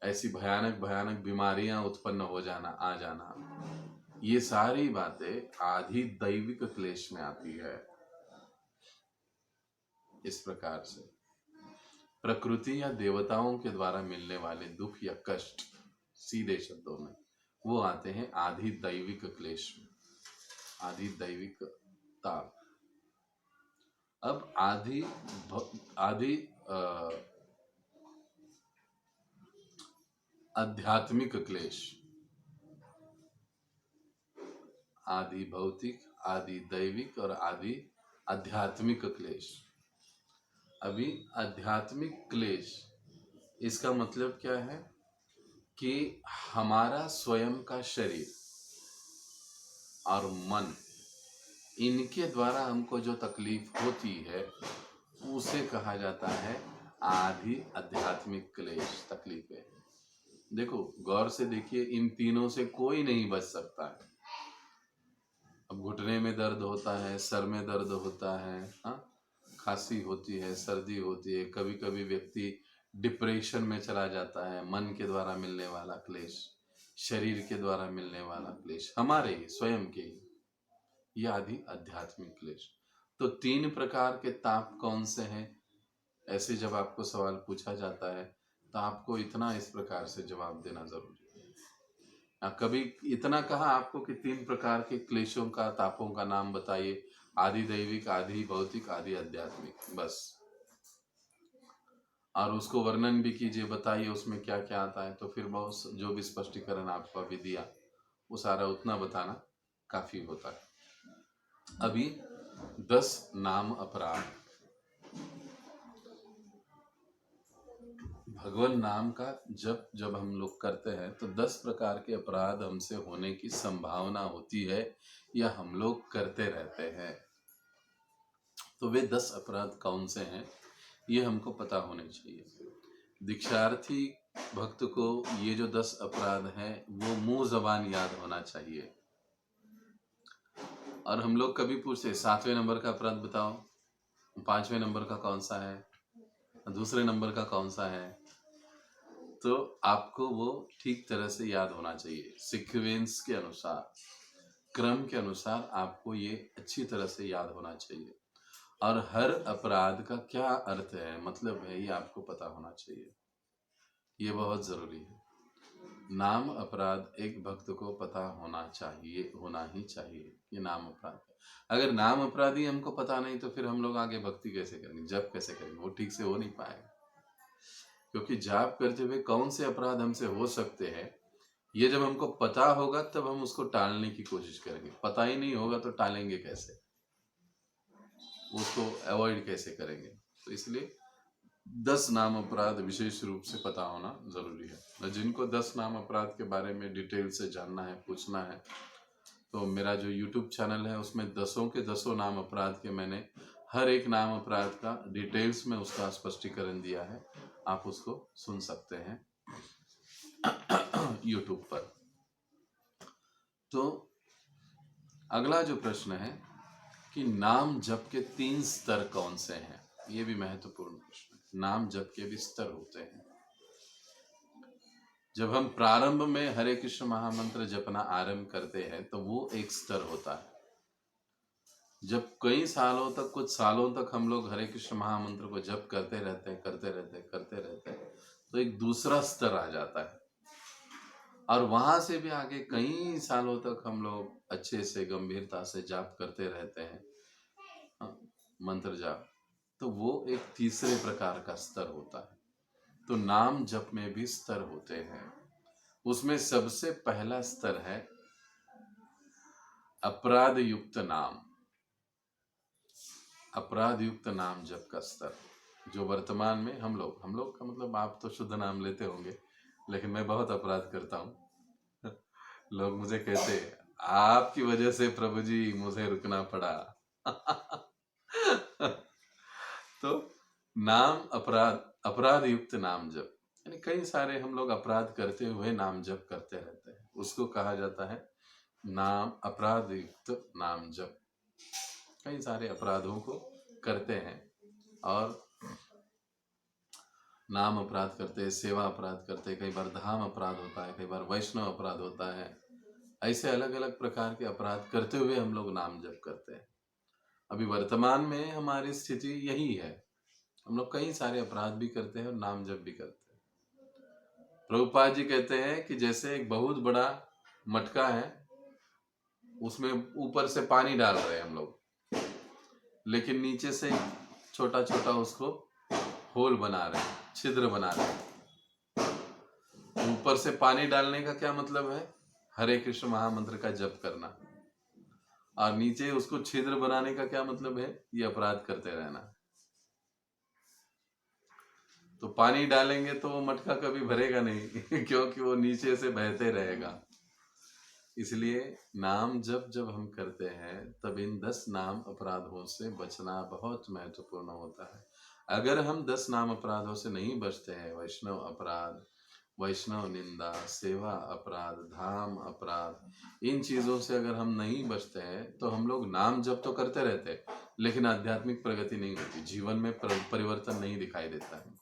ऐसी भयानक भयानक बीमारियां उत्पन्न हो जाना, आ जाना, ये सारी बातें आदि दैविक क्लेश में आती है। इस प्रकार से प्रकृति या देवताओं के द्वारा मिलने वाले दुख या कष्ट, सीधे शब्दों में, वो आते हैं आदि दैविक क्लेश में, आदि दैविक ताप। अब आदि आध्यात्मिक क्लेश, आदि भौतिक, आदि दैविक और आदि आध्यात्मिक क्लेश। अभी आध्यात्मिक क्लेश, इसका मतलब क्या है कि हमारा स्वयं का शरीर और मन, इनके द्वारा हमको जो तकलीफ होती है उसे कहा जाता है आदि आध्यात्मिक क्लेश, तकलीफें। देखो गौर से देखिए, इन तीनों से कोई नहीं बच सकता है। अब घुटने में दर्द होता है, सर में दर्द होता है, खांसी होती है, सर्दी होती है, कभी कभी व्यक्ति डिप्रेशन में चला जाता है। मन के द्वारा मिलने वाला क्लेश, शरीर के द्वारा मिलने वाला क्लेश, हमारे ही स्वयं के ही, ये आदि आध्यात्मिक क्लेश। तो 3 प्रकार के ताप कौन से हैं? ऐसे जब आपको सवाल पूछा जाता है तो आपको इतना इस प्रकार से जवाब देना जरूरी है। कभी इतना कहा आपको कि 3 प्रकार के क्लेशों का, तापों का नाम बताइए, आदि दैविक, आदि भौतिक, आदि आध्यात्मिक, बस। और उसको वर्णन भी कीजिए, बताइए उसमें क्या क्या आता है। तो फिर बहुत जो भी स्पष्टीकरण आपको अभी दिया वो सारा उतना बताना काफी होता है। अभी 10 नाम अपराध, भगवान नाम का जब जब हम लोग करते हैं तो 10 प्रकार के अपराध हमसे होने की संभावना होती है या हम लोग करते रहते हैं। तो वे 10 अपराध कौन से हैं ये हमको पता होने चाहिए। दीक्षार्थी भक्त को ये जो 10 अपराध हैं वो मुंह जबान याद होना चाहिए। और हम लोग कभी पूछते 7वें नंबर का अपराध बताओ, 5वें नंबर का कौन सा है, दूसरे नंबर का कौन सा है, तो आपको वो ठीक तरह से याद होना चाहिए। सीक्वेंस के अनुसार, क्रम के अनुसार आपको ये अच्छी तरह से याद होना चाहिए। और हर अपराध का क्या अर्थ है, मतलब है, ये आपको पता होना चाहिए। ये बहुत जरूरी है। नाम अपराध एक भक्त को पता होना चाहिए, होना ही चाहिए कि नाम अपराध है। अगर नाम अपराध ही हमको पता नहीं तो फिर हम लोग आगे भक्ति कैसे करेंगे, जप कैसे करेंगे, वो ठीक से हो नहीं पाएगा। क्योंकि जाप करते हुए कौन से अपराध हमसे हो सकते हैं, ये जब हमको पता होगा तब हम उसको टालने की कोशिश करेंगे। पता ही नहीं होगा तो टालेंगे कैसे, उसको अवॉइड कैसे करेंगे। तो इसलिए 10 नाम अपराध विशेष रूप से पता होना जरूरी है। जिनको 10 नाम अपराध के बारे में डिटेल से जानना है, पूछना है, तो मेरा जो YouTube चैनल है उसमें 10 के 10 नाम अपराध के मैंने हर एक नाम अपराध का डिटेल्स में उसका स्पष्टीकरण दिया है, आप उसको सुन सकते हैं YouTube पर। तो अगला जो प्रश्न है कि नाम जप के 3 स्तर कौन से हैं, ये भी महत्वपूर्ण प्रश्न है। नाम जप के भी स्तर होते हैं। जब हम प्रारंभ में हरे कृष्ण महामंत्र जपना आरंभ करते हैं तो वो एक स्तर होता है। जब कई सालों तक, कुछ सालों तक हम लोग हरे कृष्ण महामंत्र को जप करते रहते हैं, तो एक दूसरा स्तर आ जाता है। और वहां से भी आगे कई सालों तक हम लोग अच्छे से गंभीरता से जाप करते रहते हैं, मंत्र जाप, तो वो एक तीसरे प्रकार का स्तर होता है। तो नाम जप में भी स्तर होते हैं। उसमें सबसे पहला स्तर है अपराध युक्त नाम। अपराध युक्त नाम जप का स्तर, जो वर्तमान में हम लोग का मतलब, आप तो शुद्ध नाम लेते होंगे, लेकिन मैं बहुत अपराध करता हूँ। लोग मुझे कहते हैं आपकी वजह से प्रभु जी मुझे रुकना पड़ा। तो नाम अपराध, अपराध युक्त नाम जप, यानी कई सारे हम लोग अपराध करते हुए नाम जप करते रहते हैं, उसको कहा जाता है नाम अपराध युक्त नाम जप। कई सारे अपराधों को करते हैं और नाम अपराध करते हैं, सेवा अपराध करते हैं, कई बार धाम अपराध होता है, कई बार वैष्णव अपराध होता है। ऐसे अलग अलग प्रकार के अपराध करते हुए हम लोग नाम जप करते हैं। अभी वर्तमान में हमारी स्थिति यही है, हम लोग कई सारे अपराध भी करते हैं और नाम जप भी करते हैं। प्रभुपाद जी कहते हैं कि जैसे एक बहुत बड़ा मटका है, उसमें ऊपर से पानी डाल रहे हैं हम लोग, लेकिन नीचे से छोटा छोटा उसको होल बना रहे हैं, छिद्र बना रहे हैं। ऊपर से पानी डालने का क्या मतलब है, हरे कृष्ण महामंत्र का जप करना, और नीचे उसको छिद्र बनाने का क्या मतलब है, ये अपराध करते रहना। तो पानी डालेंगे तो वो मटका कभी भरेगा नहीं क्योंकि वो नीचे से बहते रहेगा। इसलिए नाम जब जब हम करते हैं तब इन 10 नाम अपराधों से बचना बहुत महत्वपूर्ण होता है। अगर हम 10 नाम अपराधों से नहीं बचते हैं, वैष्णव अपराध, वैष्णव निंदा, सेवा अपराध, धाम अपराध, इन चीजों से अगर हम नहीं बचते हैं तो हम लोग नाम जप तो करते रहते हैं लेकिन आध्यात्मिक प्रगति नहीं होती, जीवन में परिवर्तन नहीं दिखाई देता है,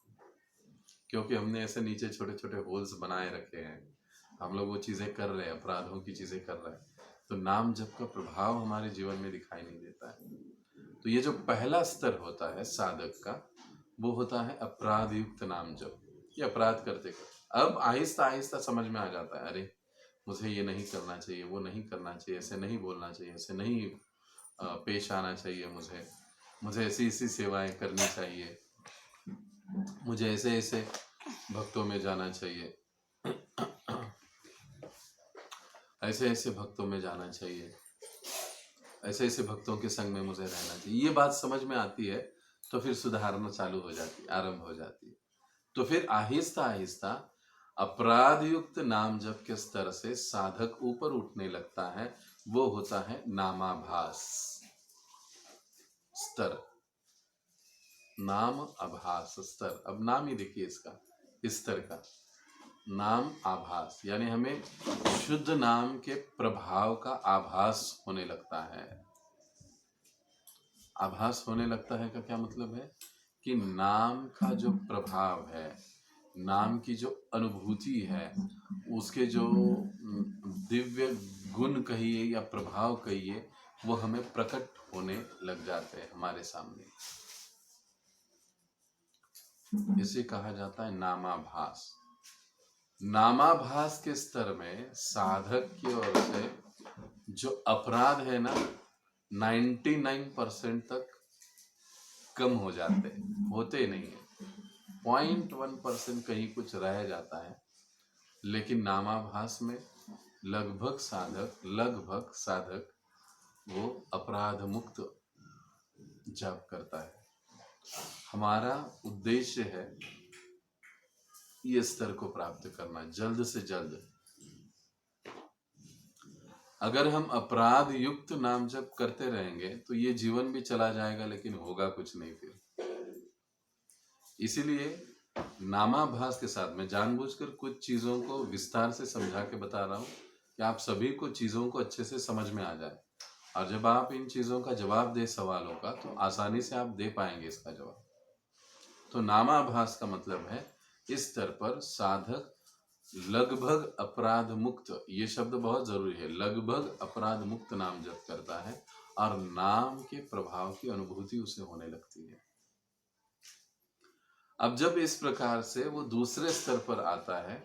क्योंकि हमने ऐसे नीचे छोटे छोटे होल्स बनाए रखे हैं। हम लोग वो चीजें कर रहे हैं, अपराधों की चीजें कर रहे हैं, तो नाम जप का प्रभाव हमारे जीवन में दिखाई नहीं देता है। तो ये जो पहला स्तर होता है साधक का, वो होता है अपराध युक्त नाम जप। ये अपराध करते करते अब आहिस्ता आहिस्ता समझ में आ जाता है, अरे मुझे ये नहीं करना चाहिए, वो नहीं करना चाहिए, ऐसे नहीं बोलना चाहिए, ऐसे नहीं पेश आना चाहिए, मुझे ऐसी ऐसी सेवाएं करनी चाहिए, मुझे ऐसे ऐसे भक्तों में जाना चाहिए, ऐसे ऐसे भक्तों में जाना चाहिए, ऐसे ऐसे भक्तों के संग में मुझे रहना चाहिए। ये बात समझ में आती है तो फिर सुधारना चालू हो जाती है, आरंभ हो जाती है। तो फिर आहिस्ता आहिस्ता अपराध युक्त नाम जप के स्तर से साधक ऊपर उठने लगता है, वो होता है नामाभास स्तर, नाम आभास स्तर। अब नाम ही देखिए इसका, इस स्तर का नाम आभास, यानी हमें शुद्ध नाम के प्रभाव का आभास होने लगता है। आभास होने लगता है का क्या मतलब है कि नाम का जो प्रभाव है, नाम की जो अनुभूति है, उसके जो दिव्य गुण कहिए या प्रभाव कहिए, वो हमें प्रकट होने लग जाते हैं हमारे सामने। इसे कहा जाता है नामाभास। नामाभास के स्तर में साधक की ओर से जो अपराध है ना 99% तक कम हो जाते हैं, होते नहीं है। 0.1% कहीं कुछ रह जाता है, लेकिन नामाभास में लगभग साधक वो अपराध मुक्त जाप करता है। हमारा उद्देश्य है ये स्तर को प्राप्त करना जल्द से जल्द। अगर हम अपराध युक्त नाम जप करते रहेंगे तो ये जीवन भी चला जाएगा, लेकिन होगा कुछ नहीं फिर। इसीलिए नामाभास के साथ मैं जानबूझकर कुछ चीजों को विस्तार से समझा के बता रहा हूं कि आप सभी को चीजों को अच्छे से समझ में आ जाए, और जब आप इन चीजों का जवाब दे सवालों का तो आसानी से आप दे पाएंगे इसका जवाब। तो नामाभास का मतलब है इस स्तर पर साधक लगभग अपराध मुक्त, ये शब्द बहुत जरूरी है, लगभग अपराध मुक्त नाम जप करता है और नाम के प्रभाव की अनुभूति उसे होने लगती है। अब जब इस प्रकार से वो दूसरे स्तर पर आता है,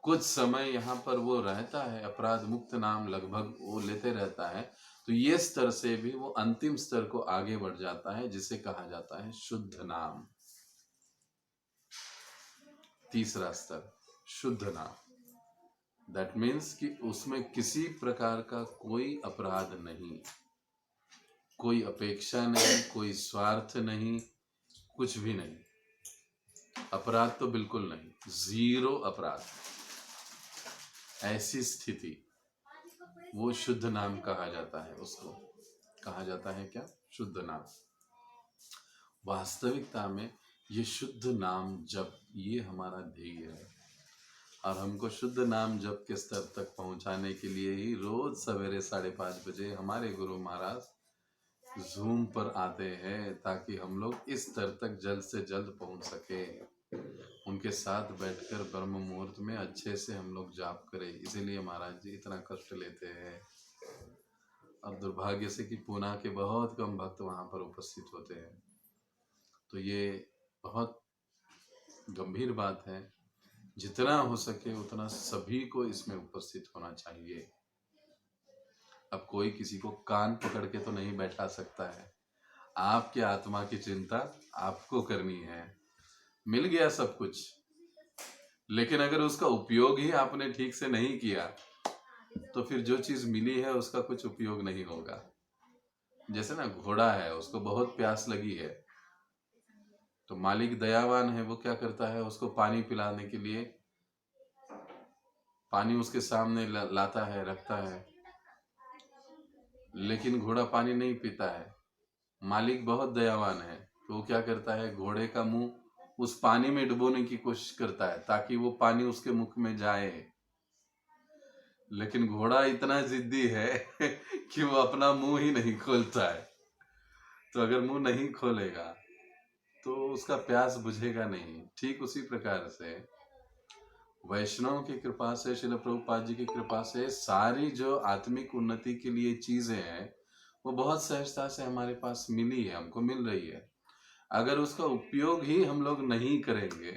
कुछ समय यहाँ पर वो रहता है, अपराध मुक्त नाम लगभग वो लेते रहता है, तो ये स्तर से भी वो अंतिम स्तर को आगे बढ़ जाता है, जिसे कहा जाता है शुद्ध नाम। तीसरा स्तर शुद्ध नाम, दैट मीन्स कि उसमें किसी प्रकार का कोई अपराध नहीं, कोई अपेक्षा नहीं, कोई स्वार्थ नहीं, कुछ भी नहीं। अपराध तो बिल्कुल नहीं, जीरो अपराध। ऐसी स्थिति वो शुद्ध नाम कहा जाता है, उसको कहा जाता है क्या? शुद्ध नाम। वास्तविकता में ये शुद्ध नाम जप, ये हमारा ध्येय है, और हमको शुद्ध नाम जप के स्तर तक पहुंचाने के लिए ही रोज सवेरे 5:30 बजे हमारे गुरु महाराज जूम पर आते हैं, ताकि हम लोग इस स्तर तक जल्द से जल्द पहुंच सके। उनके साथ बैठकर ब्रह्म मुहूर्त में अच्छे से हम लोग जाप करें। इसीलिए महाराज जी इतना कष्ट लेते हैं, और दुर्भाग्य से कि पुणे के बहुत कम भक्त वहां पर उपस्थित होते हैं। तो ये बहुत गंभीर बात है, जितना हो सके उतना सभी को इसमें उपस्थित होना चाहिए। अब कोई किसी को कान पकड़ के तो नहीं बैठा सकता है, आपके आत्मा की चिंता आपको करनी है। मिल गया सब कुछ, लेकिन अगर उसका उपयोग ही आपने ठीक से नहीं किया तो फिर जो चीज मिली है उसका कुछ उपयोग नहीं होगा। जैसे ना घोड़ा है, उसको बहुत प्यास लगी है, तो मालिक दयावान है, वो क्या करता है, उसको पानी पिलाने के लिए पानी उसके सामने लाता है, रखता है, लेकिन घोड़ा पानी नहीं पीता है। मालिक बहुत दयावान है, तो वो क्या करता है, घोड़े का मुंह उस पानी में डुबोने की कोशिश करता है ताकि वो पानी उसके मुख में जाए। लेकिन घोड़ा इतना जिद्दी है कि वो अपना मुंह ही नहीं खोलता है। तो अगर मुंह नहीं खोलेगा तो उसका प्यास बुझेगा नहीं। ठीक उसी प्रकार से वैष्णव की कृपा से, श्रील प्रभुपाद जी की कृपा से सारी जो आत्मिक उन्नति के लिए चीजें हैं वो बहुत सहजता से हमारे पास मिली है, हमको मिल रही है। अगर उसका उपयोग ही हम लोग नहीं करेंगे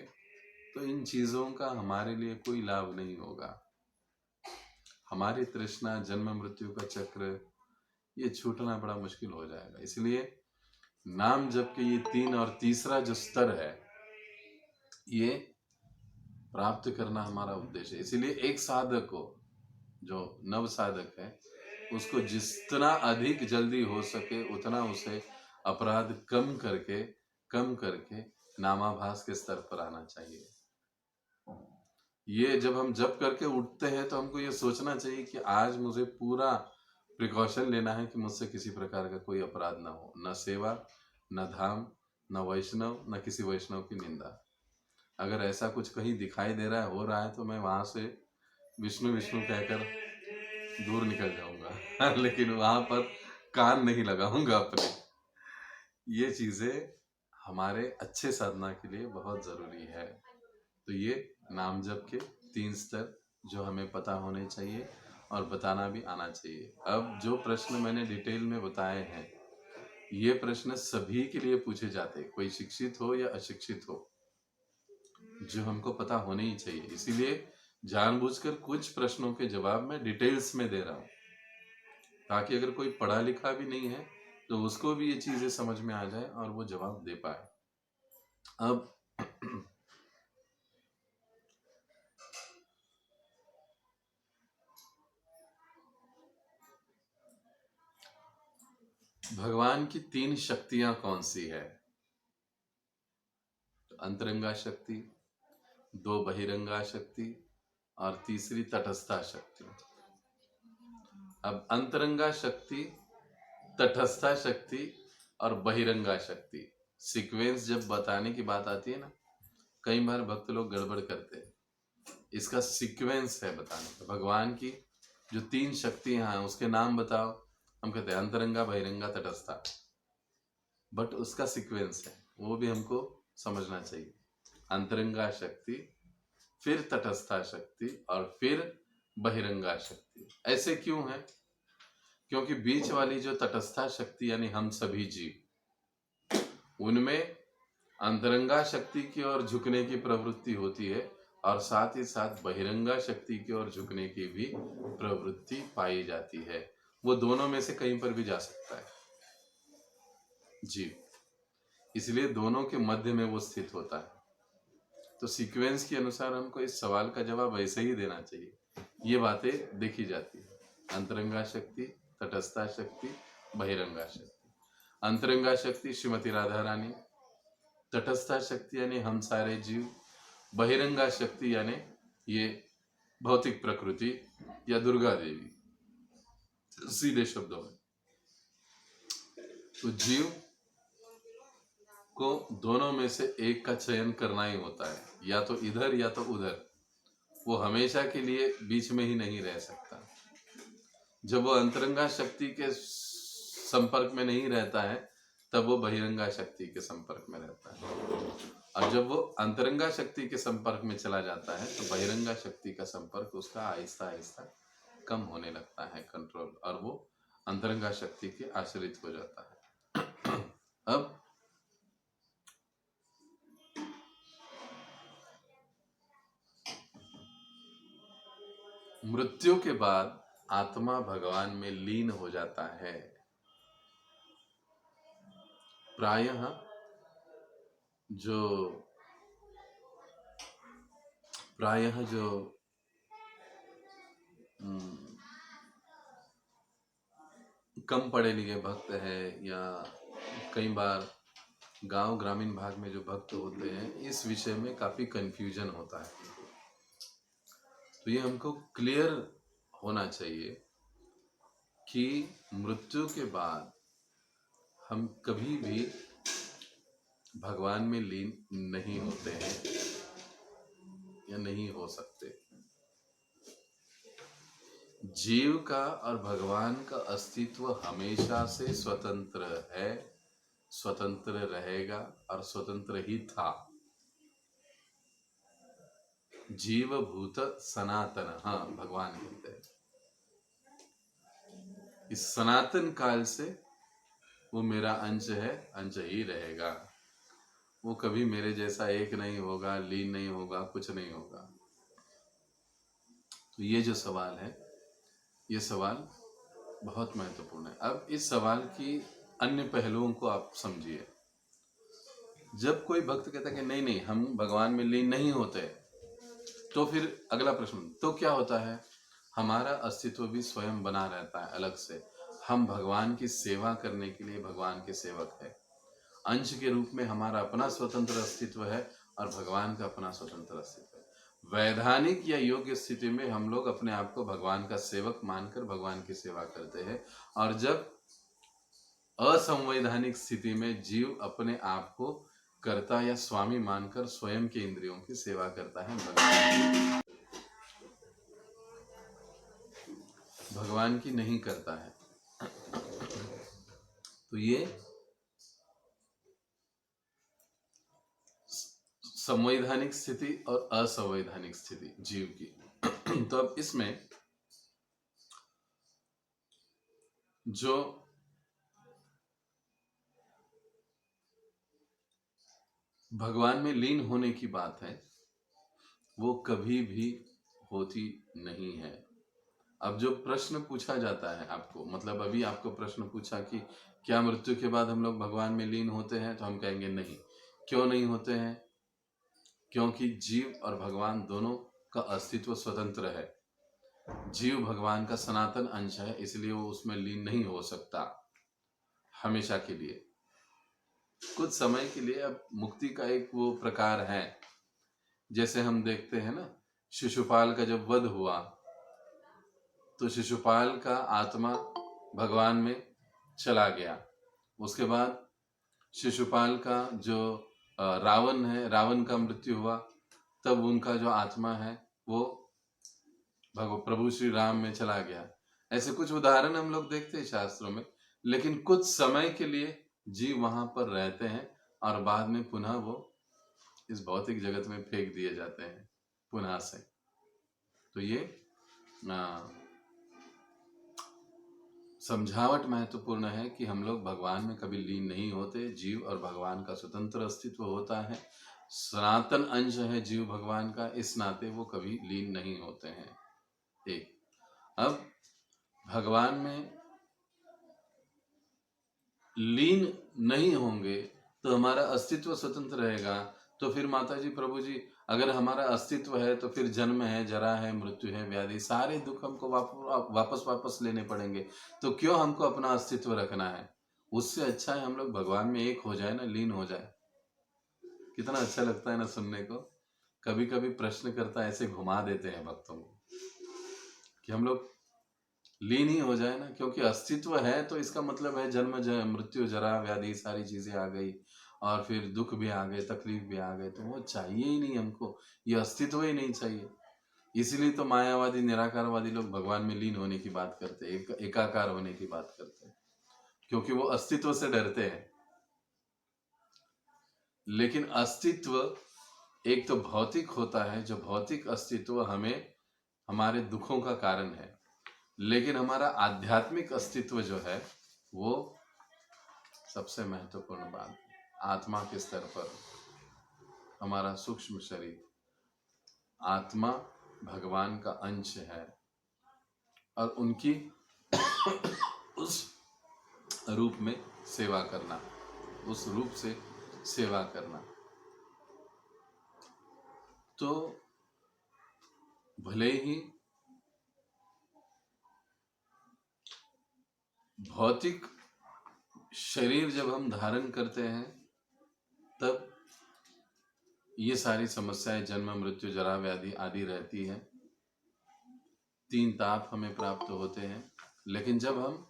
तो इन चीजों का हमारे लिए कोई लाभ नहीं होगा। हमारी तृष्णा, जन्म मृत्यु का चक्र, ये छूटना बड़ा मुश्किल हो जाएगा। इसलिए नाम जप के ये 3 और तीसरा जो स्तर है, ये प्राप्त करना हमारा उद्देश्य है। इसीलिए एक साधक को, जो नव साधक है, उसको जितना अधिक जल्दी हो सके उतना उसे अपराध कम करके नामाभास के स्तर पर आना चाहिए। ये जब हम जप करके उठते हैं तो हमको ये सोचना चाहिए कि आज मुझे पूरा प्रिकॉशन लेना है कि मुझसे किसी प्रकार का कोई अपराध ना हो, न सेवा, न धाम, न वैष्णव, न किसी वैष्णव की निंदा। अगर ऐसा कुछ कहीं दिखाई दे रहा है, हो रहा है, तो मैं वहां से विष्णु विष्णु कहकर दूर निकल जाऊंगा लेकिन वहां पर कान नहीं लगाऊंगा अपने। ये चीजें हमारे अच्छे साधना के लिए बहुत जरूरी है। तो ये नाम जप के 3 स्तर जो हमें पता होने चाहिए और बताना भी आना चाहिए। अब जो प्रश्न मैंने डिटेल में बताए हैं, ये प्रश्न सभी के लिए पूछे जाते, कोई शिक्षित हो या अशिक्षित हो, जो हमको पता होने ही चाहिए। इसीलिए जानबूझकर कुछ प्रश्नों के जवाब मैं डिटेल्स में दे रहा हूं, ताकि अगर कोई पढ़ा लिखा भी नहीं है तो उसको भी ये चीजें समझ में आ जाए और वो जवाब दे पाए। अब भगवान की 3 शक्तियां कौन सी है? अंतरंगा शक्ति, 2 बहिरंगा शक्ति और तीसरी तटस्था शक्ति। अब अंतरंगा शक्ति, तटस्था शक्ति और बहिरंगा शक्ति, सीक्वेंस जब बताने की बात आती है ना, कई बार भक्त लोग गड़बड़ करते हैं। इसका सीक्वेंस है बताने का। भगवान की जो 3 शक्तियां हैं उसके नाम बताओ, हम कहते हैं अंतरंगा, बहिरंगा, तटस्था, बट उसका सीक्वेंस है, वो भी हमको समझना चाहिए। अंतरंगा शक्ति, फिर तटस्था शक्ति और फिर बहिरंगा शक्ति। ऐसे क्यों है? क्योंकि बीच वाली जो तटस्था शक्ति यानी हम सभी जीव, उनमें अंतरंगा शक्ति की ओर झुकने की प्रवृत्ति होती है और साथ ही साथ बहिरंगा शक्ति की ओर झुकने की भी प्रवृत्ति पाई जाती है। वो दोनों में से कहीं पर भी जा सकता है जीव, इसलिए दोनों के मध्य में वो स्थित होता है। तो सीक्वेंस के अनुसार हमको इस सवाल का जवाब ऐसे ही देना चाहिए। ये बातें देखी जाती है, अंतरंगा शक्ति, तटस्था शक्ति, बहिरंगा शक्ति। अंतरंगा शक्ति श्रीमती राधा रानी, तटस्था शक्ति यानी हम सारे जीव, बहिरंगा शक्ति यानी ये भौतिक प्रकृति या दुर्गा देवी, सीधे शब्दों में। तो जीव को दोनों में से एक का चयन करना ही होता है, या तो इधर या तो उधर। वो हमेशा के लिए बीच में ही नहीं रह सकता। जब वो अंतरंगा शक्ति के संपर्क में नहीं रहता है तब वो बहिरंगा शक्ति के संपर्क में रहता है, और जब वो अंतरंगा शक्ति के संपर्क में चला जाता है तो बहिरंगा शक्ति का संपर्क उसका आहिस्ता आहिस्ता कम होने लगता है, कंट्रोल, और वो अंतरंगा शक्ति के आश्रित हो जाता है। अब मृत्यु के बाद आत्मा भगवान में लीन हो जाता है। प्रायः जो कम पढ़े लिखे भक्त हैं या कई बार गांव ग्रामीण भाग में जो भक्त होते हैं, इस विषय में काफी कंफ्यूजन होता है। तो ये हमको क्लियर होना चाहिए कि मृत्यु के बाद हम कभी भी भगवान में लीन नहीं होते हैं या नहीं हो सकते। जीव का और भगवान का अस्तित्व हमेशा से स्वतंत्र है, स्वतंत्र रहेगा और स्वतंत्र ही था। जीव भूत सनातन, हाँ भगवान कहते हैं। इस सनातन काल से वो मेरा अंश है, अंश ही रहेगा। वो कभी मेरे जैसा एक नहीं होगा, लीन नहीं होगा, कुछ नहीं होगा। तो ये जो सवाल है, ये सवाल बहुत महत्वपूर्ण है। अब इस सवाल की अन्य पहलुओं को आप समझिए। जब कोई भक्त कहता है कि नहीं नहीं हम भगवान में लीन नहीं होते, तो फिर अगला प्रश्न, तो क्या होता है? हमारा अस्तित्व भी स्वयं बना रहता है अलग से। हम भगवान की सेवा करने के लिए भगवान के सेवक है। अंश के रूप में हमारा अपना स्वतंत्र अस्तित्व है और भगवान का अपना स्वतंत्र अस्तित्व है। वैधानिक या योग्य स्थिति में हम लोग अपने आप को भगवान का सेवक मानकर भगवान की सेवा करते हैं, और जब असंवैधानिक स्थिति में जीव अपने आप को कर्ता या स्वामी मानकर स्वयं के इंद्रियों की सेवा करता है, भगवान की नहीं करता है। तो ये संवैधानिक स्थिति और असंवैधानिक स्थिति जीव की। तो अब इसमें जो भगवान में लीन होने की बात है वो कभी भी होती नहीं है। अब जो प्रश्न पूछा जाता है आपको, मतलब अभी आपको प्रश्न पूछा कि क्या मृत्यु के बाद हम लोग भगवान में लीन होते हैं, तो हम कहेंगे नहीं। क्यों नहीं होते हैं? क्योंकि जीव और भगवान दोनों का अस्तित्व स्वतंत्र है। जीव भगवान का सनातन अंश है, इसलिए वो उसमें लीन नहीं हो सकता हमेशा के लिए। कुछ समय के लिए अब मुक्ति का एक वो प्रकार है, जैसे हम देखते हैं ना, शिशुपाल का जब वध हुआ तो शिशुपाल का आत्मा भगवान में चला गया। उसके बाद शिशुपाल का जो रावण है, रावण का मृत्यु हुआ, तब उनका जो आत्मा है वो प्रभु श्री राम में चला गया। ऐसे कुछ उदाहरण हम लोग देखते हैं शास्त्रों में। लेकिन कुछ समय के लिए जीव वहां पर रहते हैं और बाद में पुनः वो इस भौतिक जगत में फेंक दिए जाते हैं पुनः से। तो ये समझावट महत्वपूर्ण है कि हम लोग भगवान में कभी लीन नहीं होते। जीव और भगवान का स्वतंत्र अस्तित्व होता है, सनातन अंश है जीव भगवान का, इस नाते वो कभी लीन नहीं होते हैं। एक अब भगवान में लीन नहीं होंगे तो हमारा अस्तित्व स्वतंत्र रहेगा। तो फिर माता जी, प्रभु जी, अगर हमारा अस्तित्व है तो फिर जन्म है, जरा है, मृत्यु है, व्याधि, सारे दुख हमको वापस लेने पड़ेंगे। तो क्यों हमको अपना अस्तित्व रखना है? उससे अच्छा है हम लोग भगवान में एक हो जाए ना, लीन हो जाए। कितना अच्छा लगता है ना सुनने को। कभी कभी प्रश्नकर्ता ऐसे घुमा देते हैं भक्तों को कि हम लोग लीन ही हो जाए ना, क्योंकि अस्तित्व है तो इसका मतलब है जन्म मृत्यु, जरा, व्याधि, सारी चीजें आ गई और फिर दुख भी आ गए, तकलीफ भी आ गए, तो वो चाहिए ही नहीं हमको, ये अस्तित्व ही नहीं चाहिए। इसीलिए तो मायावादी, निराकारवादी लोग भगवान में लीन होने की बात करते हैं, एकाकार होने की बात करते हैं, क्योंकि वो अस्तित्व से डरते हैं। लेकिन अस्तित्व एक तो भौतिक होता है, जो भौतिक अस्तित्व हमें हमारे दुखों का कारण है। लेकिन हमारा आध्यात्मिक अस्तित्व जो है वो सबसे महत्वपूर्ण बात है। आत्मा के स्तर पर हमारा सूक्ष्म शरीर, आत्मा भगवान का अंश है और उनकी उस रूप में सेवा करना, उस रूप से सेवा करना। तो भले ही भौतिक शरीर जब हम धारण करते हैं तब ये सारी समस्याएं, जन्म, मृत्यु, जरा, व्याधि आदि रहती है। 3 ताप हमें प्राप्त होते हैं। लेकिन जब हम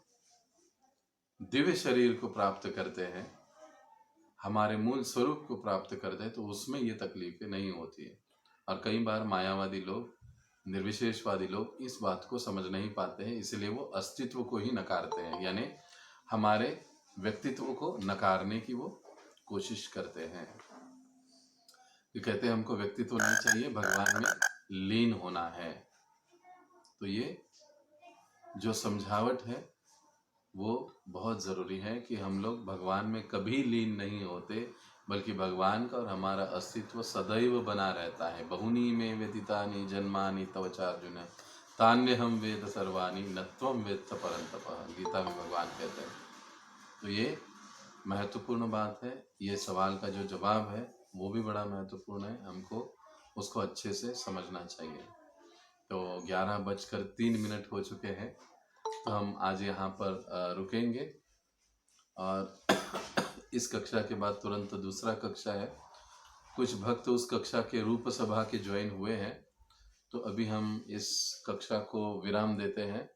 दिव्य शरीर को प्राप्त करते हैं, हमारे मूल स्वरूप को प्राप्त करते हैं, तो उसमें ये तकलीफें नहीं होती है। और कई बार मायावादी लोग, निर्विशेषवादी लोग इस बात को समझ नहीं पाते हैं, इसलिए वो अस्तित्व को ही नकारते हैं, यानी हमारे व्यक्तित्व को नकारने की वो कोशिश करते हैं। ये कहते हैं हमको व्यक्तित्व नहीं चाहिए, भगवान में लीन होना है। तो ये जो समझावट है वो बहुत ज़रूरी है कि हम लोग भगवान में कभी लीन नहीं होते, बल्कि भगवान का और हमारा अस्तित्व सदैव बना रहता है। बहुनी में व्यतीतानि जन्मानि तव चार्जुन तान्यहम वेद सर्वाणि न त्वं वेत्थ परन्तप, गीता में भगवान कहते हैं। तो ये महत्वपूर्ण बात है। ये सवाल का जो जवाब है वो भी बड़ा महत्वपूर्ण है, हमको उसको अच्छे से समझना चाहिए। तो 11:03 हो चुके हैं, तो हम आज यहाँ पर रुकेंगे और इस कक्षा के बाद तुरंत दूसरा कक्षा है। कुछ भक्त उस कक्षा के रूप सभा के ज्वाइन हुए हैं, तो अभी हम इस कक्षा को विराम देते हैं।